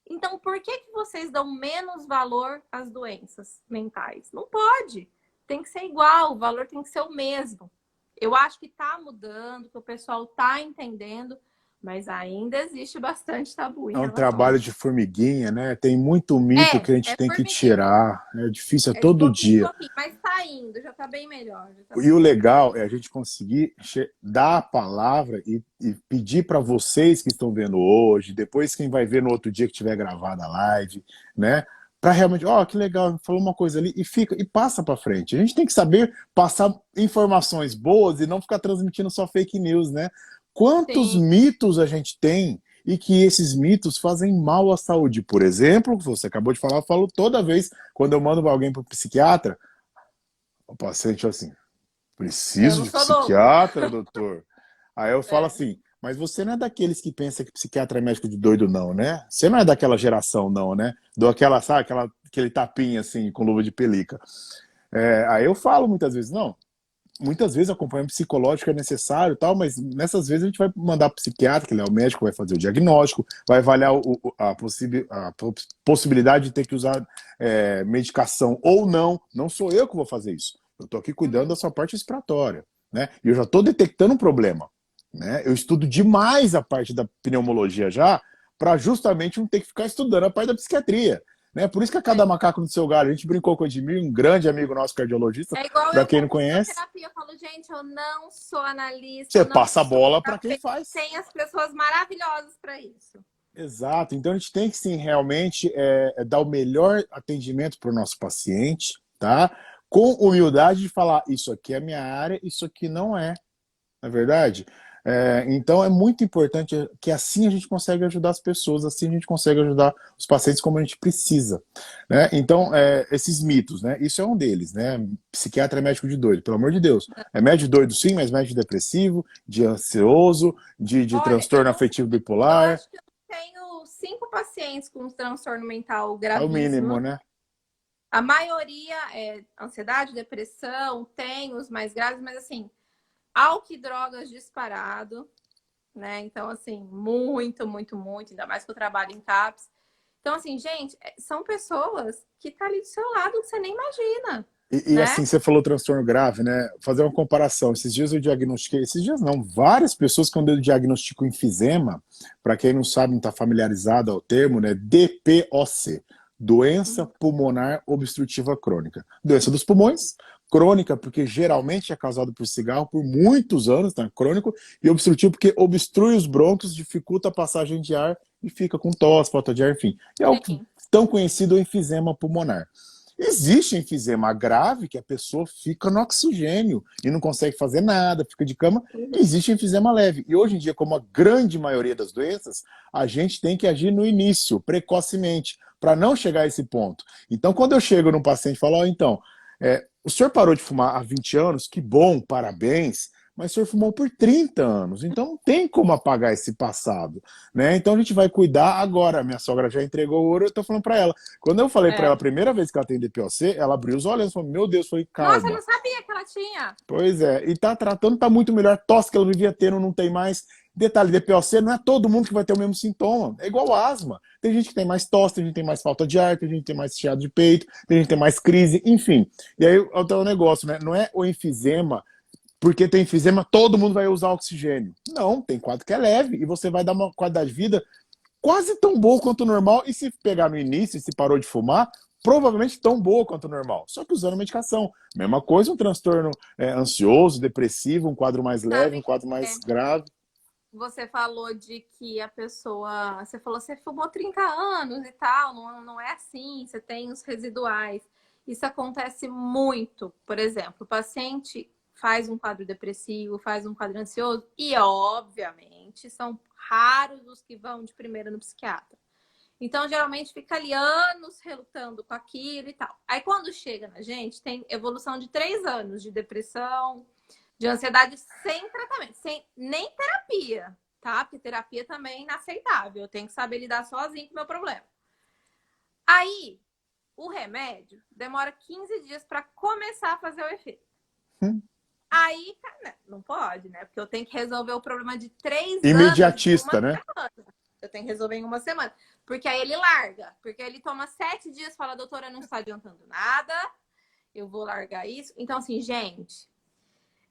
Então, por que vocês dão menos valor às doenças mentais? Não pode. Tem que ser igual, o valor tem que ser o mesmo. Eu acho que está mudando, que o pessoal está entendendo, mas ainda existe bastante tabu em É um relação a trabalho isso. de formiguinha, né? Tem muito mito que a gente É tem que formiguinha. tirar. É difícil, é É de todo pouquinho em dia. pouquinho, mas tá indo, já tá bem melhor. Já tá E bem o melhor. legal é a gente conseguir dar a palavra e pedir para vocês que estão vendo hoje, depois quem vai ver no outro dia que tiver gravada a live, né? Para realmente, ó, que legal, falou uma coisa ali e fica e passa para frente. A gente tem que saber passar informações boas e não ficar transmitindo só fake news, né? Quantos Sim, mitos a gente tem e que esses mitos fazem mal à saúde? Por exemplo, você acabou de falar, eu falo toda vez quando eu mando alguém para o psiquiatra, o paciente assim, eu preciso não de sou louco. psiquiatra, doutor? Aí eu falo É. assim, mas você não é daqueles que pensa que psiquiatra é médico de doido, não, né? Você não é daquela geração, não, né? Dou aquela, sabe, aquele tapinha assim, com luva de pelica. Aí eu falo muitas vezes, não, muitas vezes acompanhamento psicológico é necessário e tal, mas nessas vezes a gente vai mandar para o psiquiatra, que ele é o médico, vai fazer o diagnóstico, vai avaliar a possibilidade de ter que usar medicação ou não. Não sou eu que vou fazer isso. Eu estou aqui cuidando Uhum. da sua parte respiratória, né? E eu já estou detectando um problema, né? Eu estudo demais a parte da pneumologia já, para justamente não ter que ficar estudando a parte da psiquiatria. Né? Por isso que a cada macaco no seu galho, a gente brincou com o Edmir, um grande amigo nosso cardiologista, É igual para eu quem com não conhece, fisioterapia. Eu falo, gente, eu não sou analista, você eu não passa a sou bola para quem terapeuta. faz. Tem as pessoas maravilhosas para isso. Exato. Então a gente tem que sim realmente dar o melhor atendimento para o nosso paciente, tá? Com humildade de falar, isso aqui é minha área, isso aqui não é. Não é verdade? Então é muito importante que assim a gente consegue ajudar as pessoas, assim a gente consegue ajudar os pacientes como a gente precisa. Né? Então, esses mitos, né? Isso é um deles, né? Psiquiatra é médico de doido, pelo amor de Deus. É médico doido sim, mas médico depressivo, de ansioso, de Olha, transtorno afetivo eu bipolar, acho que eu tenho 5 pacientes com transtorno mental é o gravíssimo. mínimo, né? A maioria é ansiedade, depressão, tem os mais graves, mas assim, álcool e drogas disparado, né? Então, assim, muito, muito, muito, ainda mais que eu trabalho em CAPS. Então, assim, gente, são pessoas que tá ali do seu lado que você nem imagina, E né? assim, você falou transtorno grave, né? Fazer uma comparação. Esses dias eu diagnostiquei, esses dias não, várias pessoas quando eu diagnostico enfisema, para quem não sabe, não está familiarizado ao termo, né? DPOC, doença Uhum. pulmonar obstrutiva crônica. Doença dos pulmões, crônica, porque geralmente é causado por cigarro por muitos anos, tá? Crônico, e obstrutivo porque obstrui os brônquios, dificulta a passagem de ar e fica com tosse, falta de ar, enfim. É o Sim. tão conhecido enfisema pulmonar. Existe enfisema grave que a pessoa fica no oxigênio e não consegue fazer nada, fica de cama. Existe enfisema leve. E hoje em dia, como a grande maioria das doenças, a gente tem que agir no início, precocemente, para não chegar a esse ponto. Então, quando eu chego num paciente e falo, então, o senhor parou de fumar há 20 anos, que bom, parabéns, mas o senhor fumou por 30 anos, então não tem como apagar esse passado, né? Então a gente vai cuidar agora. Minha sogra já entregou o ouro, eu tô falando para ela. Quando eu falei para ela É. a primeira vez que ela tem DPOC, ela abriu os olhos e falou: meu Deus, foi Nossa, eu calma. não sabia que ela tinha. Pois é, e tá tratando, tá muito melhor. Tosse que ela vivia tendo não tem mais. Detalhe, DPOC não é todo mundo que vai ter o mesmo sintoma. É igual asma. Tem gente que tem mais tosse, tem gente que tem mais falta de ar, tem gente que tem mais chiado de peito, tem gente que tem mais crise, enfim. E aí é o negócio, né? Não é o enfisema, porque tem enfisema, todo mundo vai usar oxigênio. Não, tem quadro que é leve e você vai dar uma qualidade de vida quase tão boa quanto o normal. E se pegar no início, se parou de fumar, provavelmente tão boa quanto o normal, só que usando medicação. Mesma coisa, um transtorno ansioso, depressivo, um quadro mais leve, um Sabe, quadro mais grave. você falou de que a pessoa. Você falou, você fumou 30 anos e tal, não é assim, você tem os residuais. Isso acontece muito. Por exemplo, o paciente faz um quadro depressivo, faz um quadro ansioso, e obviamente são raros os que vão de primeira no psiquiatra. Então, geralmente fica ali anos relutando com aquilo e tal. Aí, quando chega na gente, tem evolução de 3 anos de depressão, de ansiedade sem tratamento, sem nem terapia, tá? Porque terapia também é inaceitável. Eu tenho que saber lidar sozinho com o meu problema. Aí, o remédio demora 15 dias para começar a fazer o efeito. Aí, não pode, né? Porque eu tenho que resolver o problema de 3 anos em Imediatista, uma né? semana. Eu tenho que resolver em uma semana. Porque aí ele larga. Porque ele toma 7 dias e fala, doutora, não está adiantando nada. Eu vou largar isso. Então, assim, gente,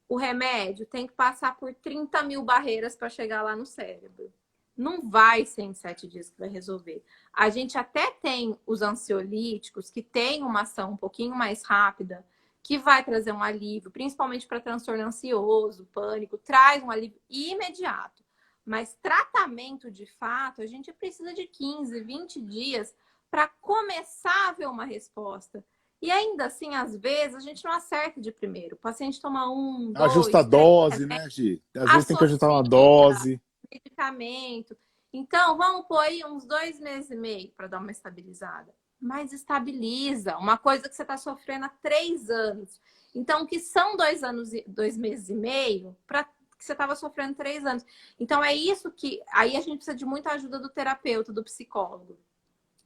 o remédio tem que passar por 30 mil barreiras para chegar lá no cérebro. Não vai ser em 7 dias que vai resolver. A gente até tem os ansiolíticos, que tem uma ação um pouquinho mais rápida, que vai trazer um alívio, principalmente para transtorno ansioso, pânico, traz um alívio imediato. Mas tratamento de fato, a gente precisa de 15, 20 dias para começar a ver uma resposta. E ainda assim, às vezes, a gente não acerta de primeiro. O paciente toma 1, Ajusta a 2, 3 dose, né, remédios, Gi? Às vezes tem que ajustar associa uma dose. medicamento. Então, vamos pôr aí uns 2 meses e meio para dar uma estabilizada. Mas estabiliza. Uma coisa que você está sofrendo há 3 anos. Então, que são 2 anos, 2 meses e meio, para que você estava sofrendo 3 anos. Então, é isso que... Aí a gente precisa de muita ajuda do terapeuta, do psicólogo.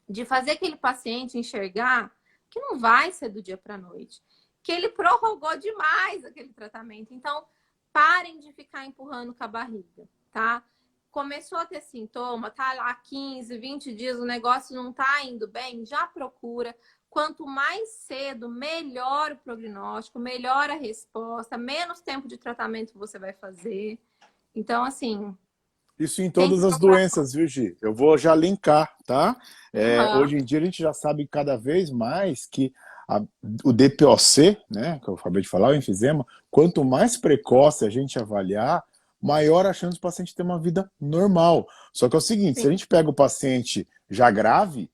De fazer aquele paciente enxergar que não vai ser do dia para a noite. Que ele prorrogou demais aquele tratamento. Então, parem de ficar empurrando com a barriga, tá? Começou a ter sintoma, tá lá 15, 20 dias, o negócio não tá indo bem, já procura. Quanto mais cedo, melhor o prognóstico, melhor a resposta, menos tempo de tratamento você vai fazer. Então, assim, Isso em tem que todas as procurar. doenças, viu, Gi? Eu vou já linkar, tá? Uhum. Hoje em dia a gente já sabe cada vez mais que o DPOC, né, que eu acabei de falar, o enfisema, quanto mais precoce a gente avaliar, maior a chance do paciente ter uma vida normal. Só que é o seguinte, se a Sim. gente pega o paciente já grave,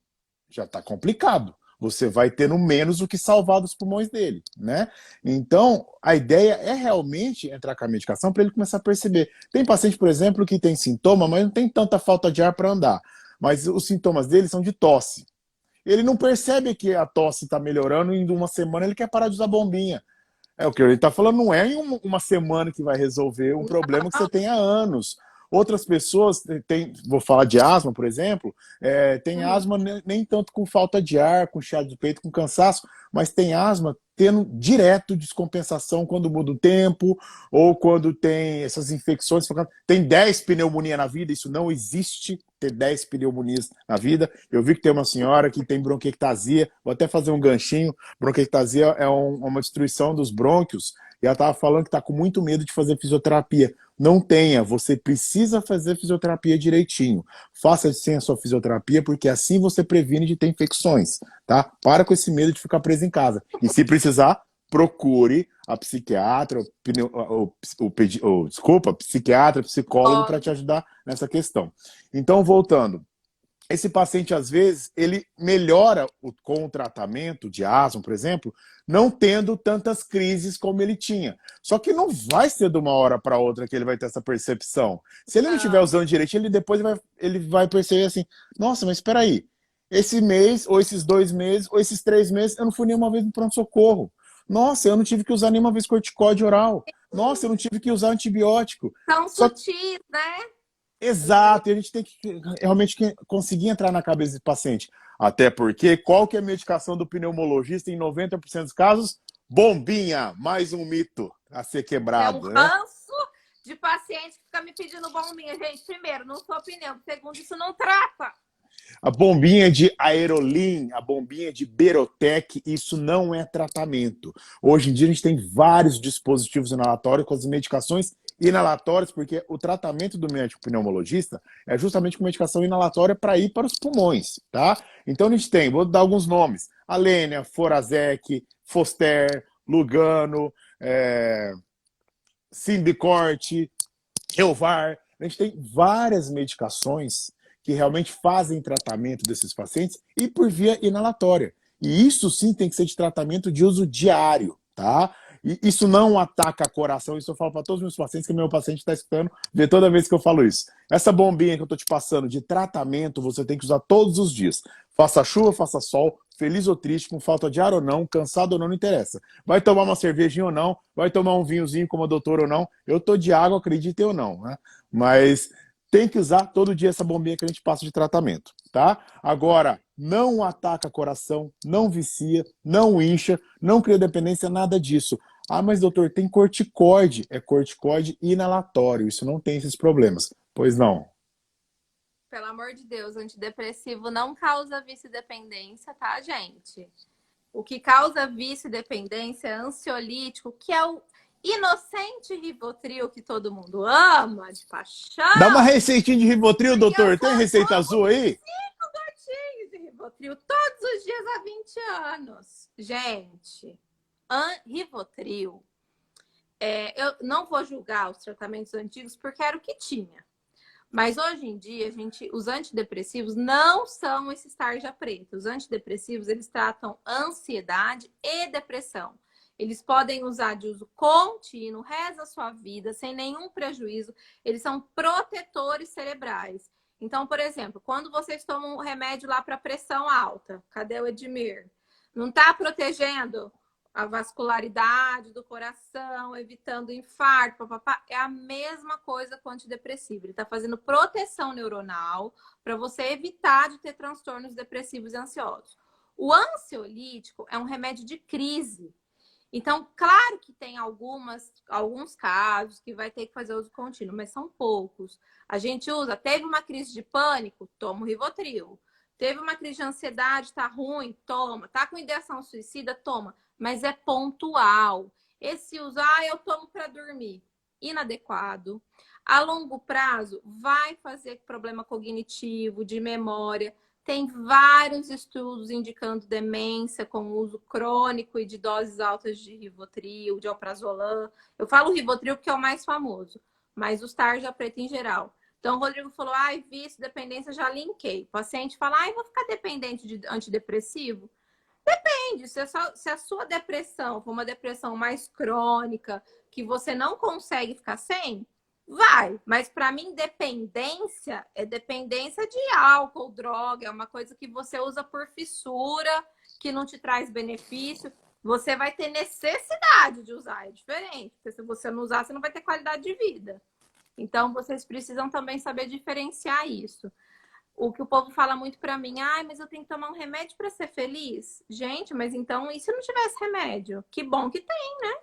já está complicado. Você vai ter no menos o que salvar dos pulmões dele, né? Então, a ideia é realmente entrar com a medicação para ele começar a perceber. Tem paciente, por exemplo, que tem sintoma, mas não tem tanta falta de ar para andar. Mas os sintomas dele são de tosse. Ele não percebe que a tosse está melhorando e em uma semana ele quer parar de usar bombinha. É o que ele está falando, não é em uma semana que vai resolver um problema que você tem há anos. Outras pessoas têm, vou falar de asma, por exemplo, tem Uhum. asma nem tanto com falta de ar, com chiado de peito, com cansaço, mas tem asma tendo direto descompensação quando muda o tempo, ou quando tem essas infecções. Tem 10 pneumonias na vida, isso não existe, ter 10 pneumonias na vida. Eu vi que tem uma senhora que tem bronquiectasia, vou até fazer um ganchinho. Bronquiectasia é uma destruição dos brônquios, e ela estava falando que está com muito medo de fazer fisioterapia. Não tenha, você precisa fazer fisioterapia direitinho. Faça sem a sua fisioterapia, porque assim você previne de ter infecções, tá? Para com esse medo de ficar preso em casa. E se precisar, procure a psiquiatra, psiquiatra, psicólogo para te ajudar nessa questão. Então, voltando. Esse paciente, às vezes, ele melhora com o tratamento de asma, por exemplo, não tendo tantas crises como ele tinha. Só que não vai ser de uma hora para outra que ele vai ter essa percepção. Se ele não estiver Não. usando direito, ele depois ele vai perceber assim, nossa, mas espera aí, esse mês, ou esses 2 meses, ou esses 3 meses, eu não fui nenhuma vez no pronto-socorro. Nossa, eu não tive que usar nenhuma vez corticóide oral. Nossa, eu não tive que usar antibiótico. São Só sutis, né? Às vezes. Exato, e a gente tem que realmente conseguir entrar na cabeça do paciente. Até porque, qual que é a medicação do pneumologista em 90% dos casos? Bombinha, mais um mito a ser É um quebrado, né? ranço de paciente que fica me pedindo bombinha. Gente, primeiro, não sou opinião. Segundo, isso não trata. A bombinha de Aerolim, a bombinha de Berotec, isso não é tratamento. Hoje em dia a gente tem vários dispositivos inalatórios com as medicações inalatórias, porque o tratamento do médico pneumologista é justamente com medicação inalatória para ir para os pulmões, tá? Então a gente tem, vou dar alguns nomes, Alenia, Forazec, Foster, Lugano, Symbicort, Elvar. A gente tem várias medicações que realmente fazem tratamento desses pacientes e por via inalatória. E isso sim tem que ser de tratamento de uso diário, tá? E isso não ataca coração, isso eu falo para todos os meus pacientes, que meu paciente está escutando, vê toda vez que eu falo isso. Essa bombinha que eu estou te passando de tratamento, você tem que usar todos os dias. Faça chuva, faça sol, feliz ou triste, com falta de ar ou não, cansado ou não, não interessa. Vai tomar uma cervejinha ou não, vai tomar um vinhozinho como a doutora ou não, eu tô de água, acreditem ou não, né? Mas tem que usar todo dia essa bombinha que a gente passa de tratamento, tá? Agora, não ataca coração, não vicia, não incha, não cria dependência, nada disso. Ah, mas doutor, tem corticoide. É corticoide inalatório, isso não tem esses problemas. Pois não. Pelo amor de Deus, antidepressivo não causa vício e dependência, tá, gente? O que causa vício e dependência é ansiolítico, que é o inocente Rivotril que todo mundo ama, de paixão. Dá uma receitinha de Rivotril, doutor. Tem receita azul aí? 5 gotinhas de Rivotril todos os dias há 20 anos. Gente, Rivotril, eu não vou julgar os tratamentos antigos porque era o que tinha. Mas hoje em dia, os antidepressivos não são esses tarja preta. Os antidepressivos, eles tratam ansiedade e depressão. Eles podem usar de uso contínuo, o resto da sua vida, sem nenhum prejuízo. Eles são protetores cerebrais. Então, por exemplo, quando vocês tomam um remédio lá para pressão alta, cadê o Edmir? Não está protegendo a vascularidade do coração, evitando infarto, papapá. É a mesma coisa com o antidepressivo. Ele está fazendo proteção neuronal para você evitar de ter transtornos depressivos e ansiosos. O ansiolítico é um remédio de crise. Então, claro que tem alguns casos que vai ter que fazer uso contínuo, mas são poucos. A gente usa, teve uma crise de pânico, toma o Rivotril. Teve uma crise de ansiedade, tá ruim, toma. Tá com ideação suicida, toma. Mas é pontual. Esse uso, eu tomo para dormir, inadequado. A longo prazo, vai fazer problema cognitivo, de memória. Tem vários estudos indicando demência com uso crônico e de doses altas de Rivotril, de alprazolam. Eu falo Rivotril porque é o mais famoso, mas os tarja preta em geral. Então, o Rodrigo falou, vício, dependência, já linkei. O paciente fala, vou ficar dependente de antidepressivo? Depende. Se a sua depressão for uma depressão mais crônica, que você não consegue ficar sem, vai. Mas para mim, dependência é dependência de álcool, droga. É uma coisa que você usa por fissura, que não te traz benefício. Você vai ter necessidade de usar, é diferente. Porque se você não usar, você não vai ter qualidade de vida. Então, vocês precisam também saber diferenciar isso. O que o povo fala muito pra mim, mas eu tenho que tomar um remédio pra ser feliz? Gente, mas então, e se não tivesse remédio? Que bom que tem, né?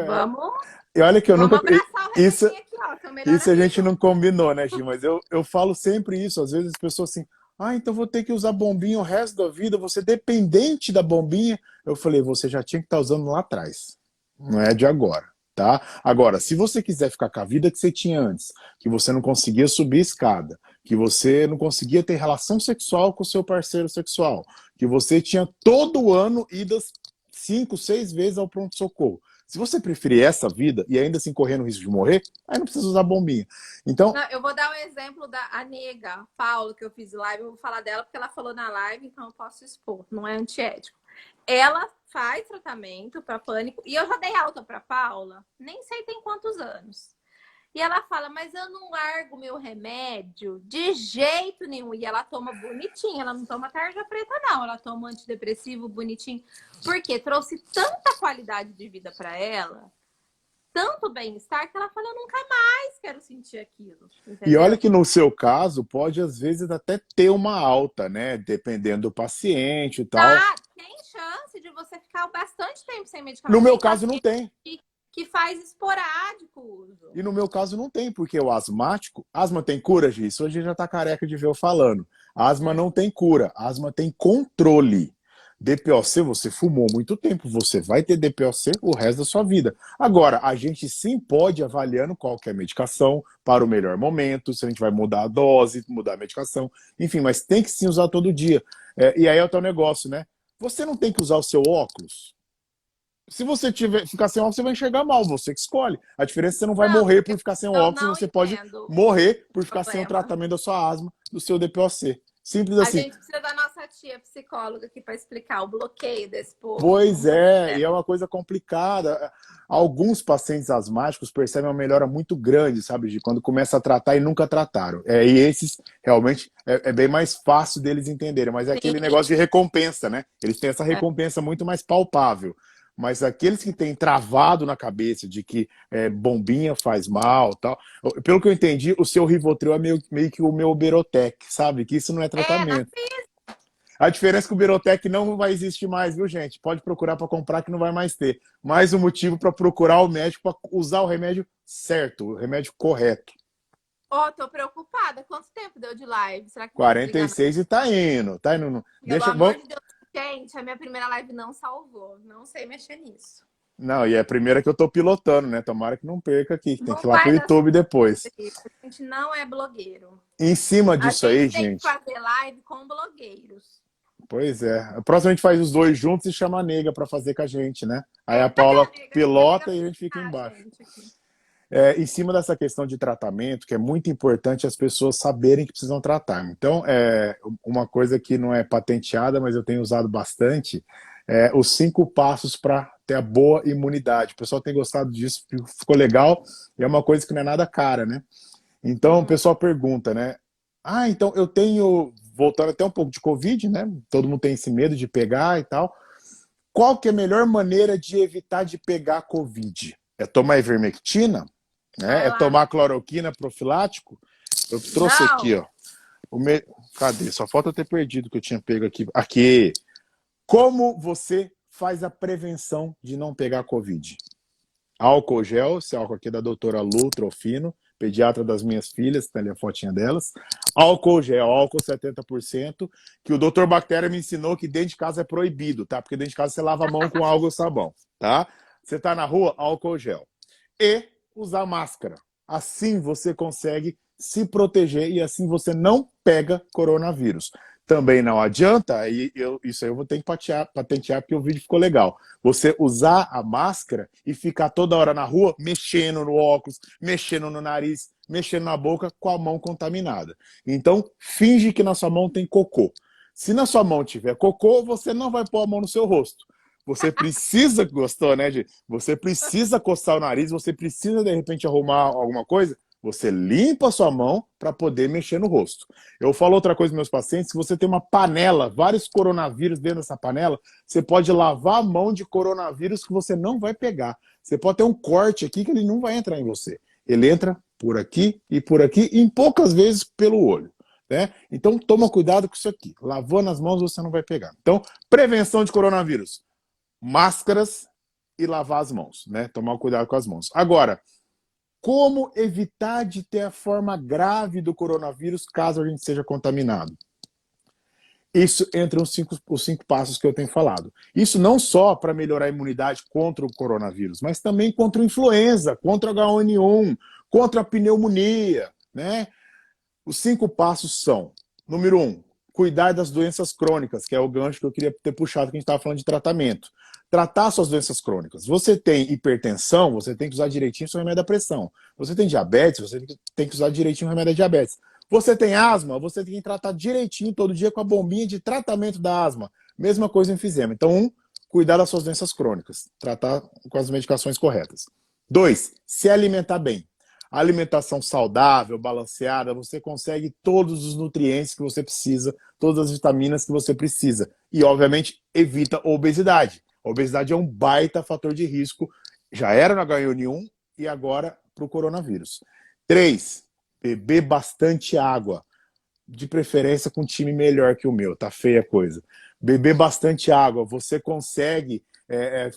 Vamos, e olha que eu vamos nunca... abraçar o Isso, aqui, ó, que é o melhor isso a gente amigo. não combinou, né, Gi? Mas eu falo sempre isso. Às vezes as pessoas assim, então vou ter que usar bombinha o resto da vida, vou ser dependente da bombinha. Eu falei, você já tinha que estar usando lá atrás. Não é de agora, tá? Agora, se você quiser ficar com a vida que você tinha antes, que você não conseguia subir escada, que você não conseguia ter relação sexual com o seu parceiro sexual, que você tinha todo ano idas 5, 6 vezes ao pronto-socorro. Se você preferir essa vida e ainda assim correr no risco de morrer, aí não precisa usar bombinha. Então, Não, eu vou dar um exemplo da nega, a Paula, que eu fiz live. Eu vou falar dela porque ela falou na live, então eu posso expor, não é antiético. Ela faz tratamento para pânico e eu já dei alta para Paula, nem sei tem quantos anos. E ela fala, mas eu não largo meu remédio de jeito nenhum. E ela toma bonitinho, ela não toma tarja preta, não. Ela toma antidepressivo bonitinho. Porque trouxe tanta qualidade de vida para ela, tanto bem-estar, que ela fala, eu nunca mais quero sentir aquilo. Entendeu? E olha que no seu caso, pode às vezes até ter uma alta, né? Dependendo do paciente e tal. Tem chance de você ficar bastante tempo sem No medicamento. meu Tem caso, não paciente tem. que faz esporádico o uso. E no meu caso não tem, porque o asmático... Asma tem cura, Gi? Isso a gente já tá careca de ver eu falando. Asma não tem cura, asma tem controle. DPOC, você fumou muito tempo, você vai ter DPOC o resto da sua vida. Agora, a gente sim pode ir avaliando qual que é a medicação para o melhor momento, se a gente vai mudar a dose, mudar a medicação, enfim, mas tem que sim usar todo dia. E aí é o teu negócio, né? Você não tem que usar o seu óculos. Se você ficar sem óculos, você vai enxergar mal, você que escolhe. A diferença é que você não vai Não, morrer por ficar sem eu óculos, não você pode entendo morrer por o ficar sem o problema. tratamento da sua asma, do seu DPOC. Simples A assim. gente precisa da nossa tia psicóloga aqui para explicar o bloqueio desse povo. Pois é, e é uma coisa complicada. Alguns pacientes asmáticos percebem uma melhora muito grande, sabe, de quando começa a tratar e nunca trataram. E esses realmente é bem mais fácil deles entenderem, mas é aquele Sim. negócio de recompensa, né? Eles têm essa recompensa muito mais palpável. Mas aqueles que têm travado na cabeça de que bombinha faz mal, tal. Pelo que eu entendi, o seu Rivotril é meio que o meu Berotec, sabe? Que isso não é Não tratamento. A diferença é que o Berotec não vai existir mais, viu, gente? Pode procurar para comprar que não vai mais ter. Mais um motivo para procurar o médico para usar o remédio certo, o remédio correto. Tô preocupada. Quanto tempo deu de live? Será que vão desligar? 46 e tá indo. Tá indo. Pelo Deixa, amor vamos... de Deus, gente, a minha primeira live não salvou. Não sei mexer nisso. Não, e é a primeira que eu tô pilotando, né? Tomara que não perca aqui. Tem que Não ir lá pro vai dar YouTube depois. certo. A gente não é blogueiro. Em cima A disso aí, gente tem que gente. fazer live com blogueiros. Pois é. A próxima a gente faz os dois juntos e chama a nega para fazer com a gente, né? Aí a Cadê Paula a nega? pilota e a gente fica A embaixo. gente aqui. Em cima dessa questão de tratamento, que é muito importante as pessoas saberem que precisam tratar. Então, uma coisa que não é patenteada, mas eu tenho usado bastante, os 5 passos para ter a boa imunidade. O pessoal tem gostado disso, ficou legal, e é uma coisa que não é nada cara, né? Então, o pessoal pergunta, né? Então eu tenho, voltando até um pouco de Covid, né? Todo mundo tem esse medo de pegar e tal. Qual que é a melhor maneira de evitar de pegar Covid? É tomar ivermectina? Vai É lá. tomar cloroquina profilático? Eu trouxe Não. aqui, ó. Cadê? Só falta eu ter perdido o que eu tinha pego aqui. Aqui. Como você faz a prevenção de não pegar Covid? Álcool gel, esse álcool aqui é da doutora Lu Trofino, pediatra das minhas filhas, tá ali a fotinha delas. Álcool gel, álcool 70%, que o doutor Bactéria me ensinou que dentro de casa é proibido, tá? Porque dentro de casa você lava a mão com água e sabão, tá? Você tá na rua, álcool gel. E usar máscara. Assim você consegue se proteger e assim você não pega coronavírus. Também não adianta, isso aí eu vou ter que patentear porque o vídeo ficou legal. Você usar a máscara e ficar toda hora na rua mexendo no óculos, mexendo no nariz, mexendo na boca com a mão contaminada. Então, finge que na sua mão tem cocô. Se na sua mão tiver cocô, você não vai pôr a mão no seu rosto. Você precisa, gostou, né, Gi? Você precisa coçar o nariz, você precisa, de repente, arrumar alguma coisa, você limpa a sua mão para poder mexer no rosto. Eu falo outra coisa para meus pacientes, se você tem uma panela, vários coronavírus dentro dessa panela, você pode lavar a mão de coronavírus que você não vai pegar. Você pode ter um corte aqui que ele não vai entrar em você. Ele entra por aqui, e em poucas vezes pelo olho. Né? Então toma cuidado com isso aqui. Lavando as mãos você não vai pegar. Então, prevenção de coronavírus. Máscaras e lavar as mãos. Né? Tomar cuidado com as mãos. Agora, como evitar de ter a forma grave do coronavírus caso a gente seja contaminado? Isso entre os cinco passos que eu tenho falado. Isso não só para melhorar a imunidade contra o coronavírus, mas também contra a influenza, contra o H1N1, contra a pneumonia. Né? Os 5 passos são, número 1, cuidar das doenças crônicas, que é o gancho que eu queria ter puxado, que a gente estava falando de tratamento. Tratar suas doenças crônicas. Você tem hipertensão, você tem que usar direitinho o seu remédio da pressão. Você tem diabetes, você tem que usar direitinho o remédio da diabetes. Você tem asma, você tem que tratar direitinho todo dia com a bombinha de tratamento da asma. Mesma coisa em enfisema. Então, cuidar das suas doenças crônicas. Tratar com as medicações corretas. 2, se alimentar bem. A alimentação saudável, balanceada, você consegue todos os nutrientes que você precisa, todas as vitaminas que você precisa. E, obviamente, evita a obesidade. A obesidade é um baita fator de risco. Já era no H1N1 e agora para o coronavírus. 3, beber bastante água. De preferência com um time melhor que o meu. Tá feia a coisa. Beber bastante água. Você consegue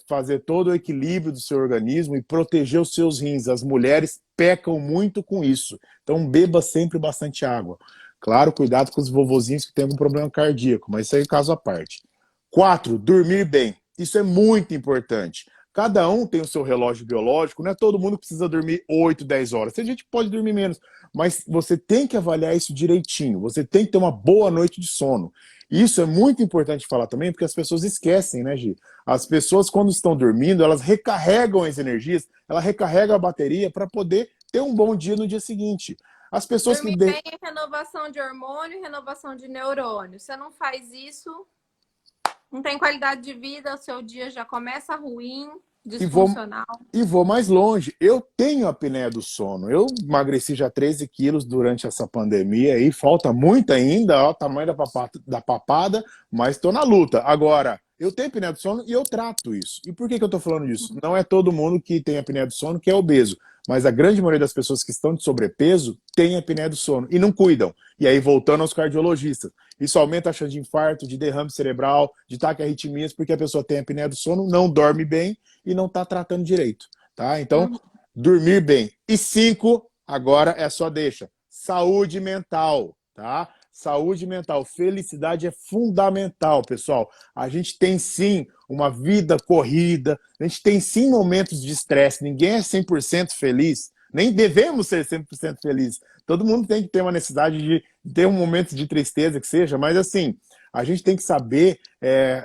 fazer todo o equilíbrio do seu organismo e proteger os seus rins. As mulheres pecam muito com isso. Então beba sempre bastante água. Claro, cuidado com os vovozinhos que têm algum problema cardíaco, mas isso aí é caso à parte. 4, dormir bem. Isso é muito importante. Cada um tem o seu relógio biológico, não é todo mundo precisa dormir 8, 10 horas. Tem gente que pode dormir menos, mas você tem que avaliar isso direitinho. Você tem que ter uma boa noite de sono. Isso é muito importante falar também, porque as pessoas esquecem, né, Gi? As pessoas, quando estão dormindo, elas recarregam as energias, ela recarrega a bateria para poder ter um bom dia no dia seguinte. As pessoas que... Dormir bem é renovação de hormônio e renovação de neurônio. Você não faz isso, não tem qualidade de vida, o seu dia já começa ruim, E vou, disfuncional. e vou mais longe. Eu tenho a apneia do sono. Eu emagreci já 13 quilos durante essa pandemia e falta muito ainda, ó, o tamanho da papada, mas estou na luta. Agora, eu tenho apneia do sono e eu trato isso. E por que eu estou falando disso? Não é todo mundo que tem apneia do sono que é obeso, mas a grande maioria das pessoas que estão de sobrepeso tem apneia do sono e não cuidam. E aí, voltando aos cardiologistas, isso aumenta a chance de infarto, de derrame cerebral, de taquiarritmias, porque a pessoa tem apneia do sono, não dorme bem e não está tratando direito, tá? Então, dormir bem. E 5, agora é só deixa. Saúde mental, tá? Saúde mental, felicidade é fundamental, pessoal. A gente tem sim uma vida corrida, a gente tem sim momentos de estresse, ninguém é 100% feliz, nem devemos ser 100% felizes. Todo mundo tem que ter uma necessidade de ter um momento de tristeza que seja, mas assim, a gente tem que saber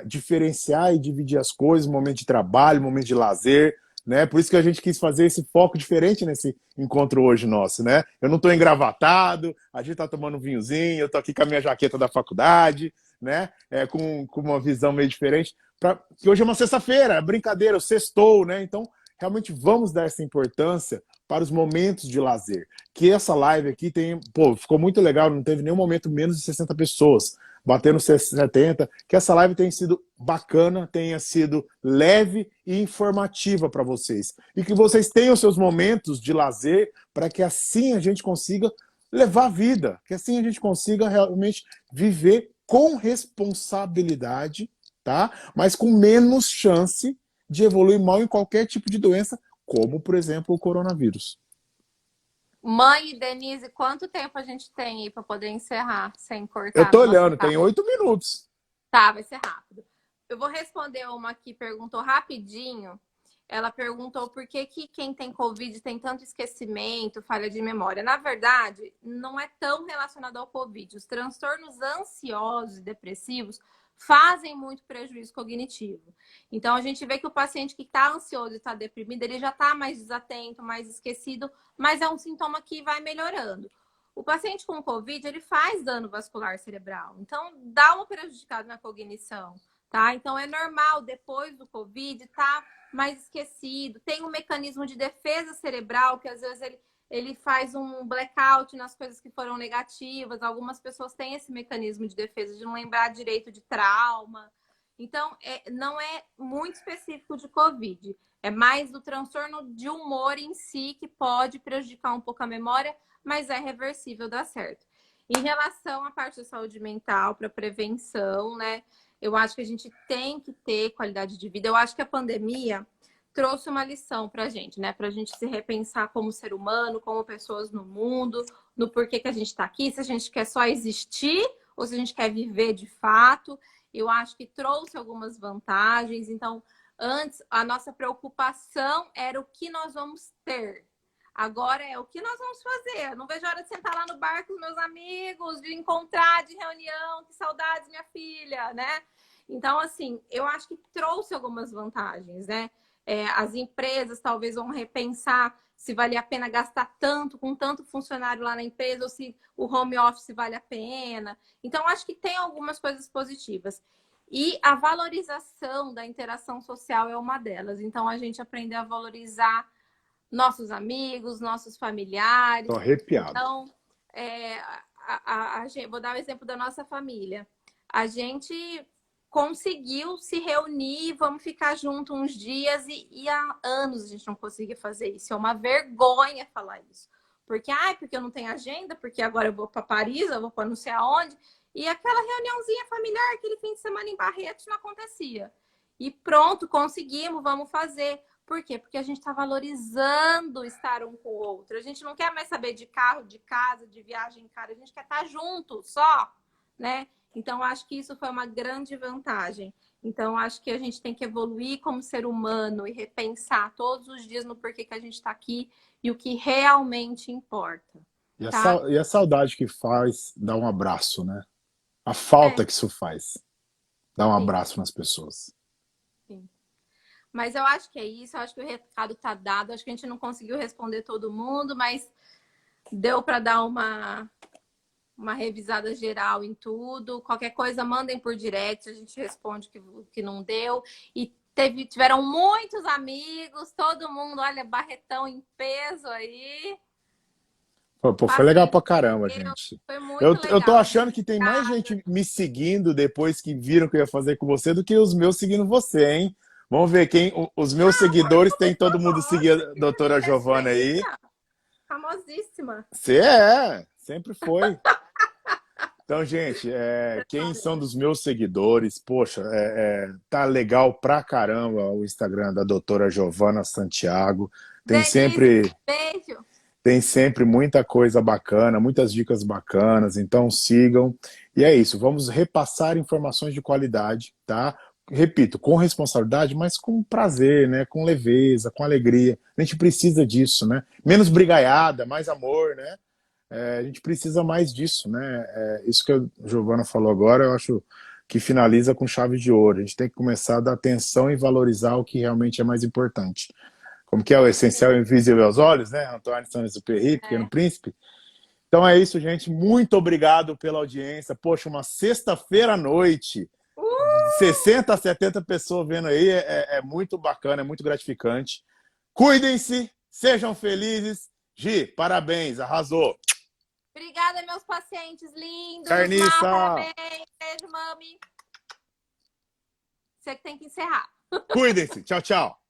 diferenciar e dividir as coisas, momento de trabalho, momento de lazer, né? Por isso que a gente quis fazer esse foco diferente nesse encontro hoje nosso, né? Eu não estou engravatado, a gente está tomando um vinhozinho, eu estou aqui com a minha jaqueta da faculdade, né? Com uma visão meio diferente. Que hoje é uma sexta-feira, brincadeira, o sextou, né? Então, realmente vamos dar essa importância para os momentos de lazer. Que essa live aqui tem, pô, ficou muito legal, não teve nenhum momento menos de 60 pessoas, batendo 70, que essa live tenha sido bacana, tenha sido leve e informativa para vocês. E que vocês tenham seus momentos de lazer para que assim a gente consiga levar a vida, que assim a gente consiga realmente viver com responsabilidade, tá? Mas com menos chance de evoluir mal em qualquer tipo de doença, como, por exemplo, o coronavírus. Mãe e Denise, quanto tempo a gente tem aí para poder encerrar sem Eu cortar tô no nosso olhando, tem carro? 8 minutos. Tá, vai ser rápido. Eu vou responder uma que perguntou rapidinho. Ela perguntou por que quem tem Covid tem tanto esquecimento, falha de memória. Na verdade, não é tão relacionado ao Covid. Os transtornos ansiosos e depressivos fazem muito prejuízo cognitivo. Então, a gente vê que o paciente que está ansioso e está deprimido, ele já está mais desatento, mais esquecido, mas é um sintoma que vai melhorando. O paciente com Covid, ele faz dano vascular cerebral. Então, dá uma prejudicada na cognição, tá? Então, é normal, depois do Covid, tá mais esquecido. Tem um mecanismo de defesa cerebral, que às vezes ele faz um blackout nas coisas que foram negativas. Algumas pessoas têm esse mecanismo de defesa, de não lembrar direito de trauma. Então, não é muito específico de Covid. É mais do transtorno de humor em si, que pode prejudicar um pouco a memória, mas é reversível, dá certo. Em relação à parte da saúde mental, para prevenção, né? Eu acho que a gente tem que ter qualidade de vida. Eu acho que a pandemia trouxe uma lição para a gente, né? Para a gente se repensar como ser humano, como pessoas no mundo, no porquê que a gente está aqui, se a gente quer só existir ou se a gente quer viver de fato. Eu acho que trouxe algumas vantagens. Então, antes, a nossa preocupação era o que nós vamos ter. Agora é o que nós vamos fazer. Eu não vejo a hora de sentar lá no bar com os meus amigos, de encontrar, de reunião, que saudades, minha filha, né? Então, assim, eu acho que trouxe algumas vantagens, né? As empresas talvez vão repensar se vale a pena gastar tanto com tanto funcionário lá na empresa ou se o home office vale a pena. Então, acho que tem algumas coisas positivas. E a valorização da interação social é uma delas. Então, a gente aprender a valorizar nossos amigos, nossos familiares. Tô arrepiado. Então, vou dar o exemplo da nossa família. A gente conseguiu se reunir, vamos ficar junto uns dias e há anos a gente não conseguia fazer isso. É uma vergonha falar isso. Porque eu não tenho agenda, porque agora eu vou para Paris, eu vou para não sei aonde. E aquela reuniãozinha familiar, aquele fim de semana em Barretos, não acontecia. e pronto, conseguimos, vamos fazer. Por quê? Porque a gente está valorizando estar um com o outro. A gente não quer mais saber de carro, de casa, de viagem cara, a gente quer estar junto só, né? Então, acho que isso foi uma grande vantagem. Então, acho que a gente tem que evoluir como ser humano e repensar todos os dias no porquê que a gente está aqui e o que realmente importa, tá? E a saudade que faz dar um abraço, né? A falta É, que isso faz, dar um sim, abraço nas pessoas. sim. Mas eu acho que é isso, eu acho que o recado tá dado. Acho que a gente não conseguiu responder todo mundo, mas deu para dar uma revisada geral em tudo. Qualquer coisa, mandem por direct, a gente responde o que não deu. E tiveram muitos amigos, todo mundo, olha, Barretão em peso aí. Pô, foi legal Paciente, pra caramba, gente. foi muito Eu tô legal, achando gente. que tem mais gente me seguindo depois que viram que eu ia fazer com você do que os meus seguindo você, hein? Vamos ver quem. Os meus seguidores tem todo mundo seguir Nossa, a que doutora Giovana aí. coincidência! Famosíssima. Você é, sempre foi. Então, gente, quem são dos meus seguidores, poxa, tá legal pra caramba o Instagram da doutora Giovana Santiago. Tem Denise, sempre, beijo. tem sempre muita coisa bacana, muitas dicas bacanas, então sigam. E é isso, vamos repassar informações de qualidade, tá? Repito, com responsabilidade, mas com prazer, né? Com leveza, com alegria. A gente precisa disso, né? Menos brigaiada, mais amor, né? A gente precisa mais disso, né? Isso que a Giovana falou agora, eu acho que finaliza com chave de ouro. A gente tem que começar a dar atenção e valorizar o que realmente é mais importante. Como que é o essencial invisível aos olhos, né? Antoine Saint-Exupéry, Pequeno É. Príncipe. Então é isso, gente. Muito obrigado pela audiência. Poxa, uma sexta-feira à noite. 60, 70 pessoas vendo aí. É muito bacana, é muito gratificante. Cuidem-se, sejam felizes. Gi, parabéns, arrasou. Obrigada, meus pacientes lindos. Má, Carniça! parabéns. Beijo, mami. Você que tem que encerrar. Cuidem-se. Tchau, tchau.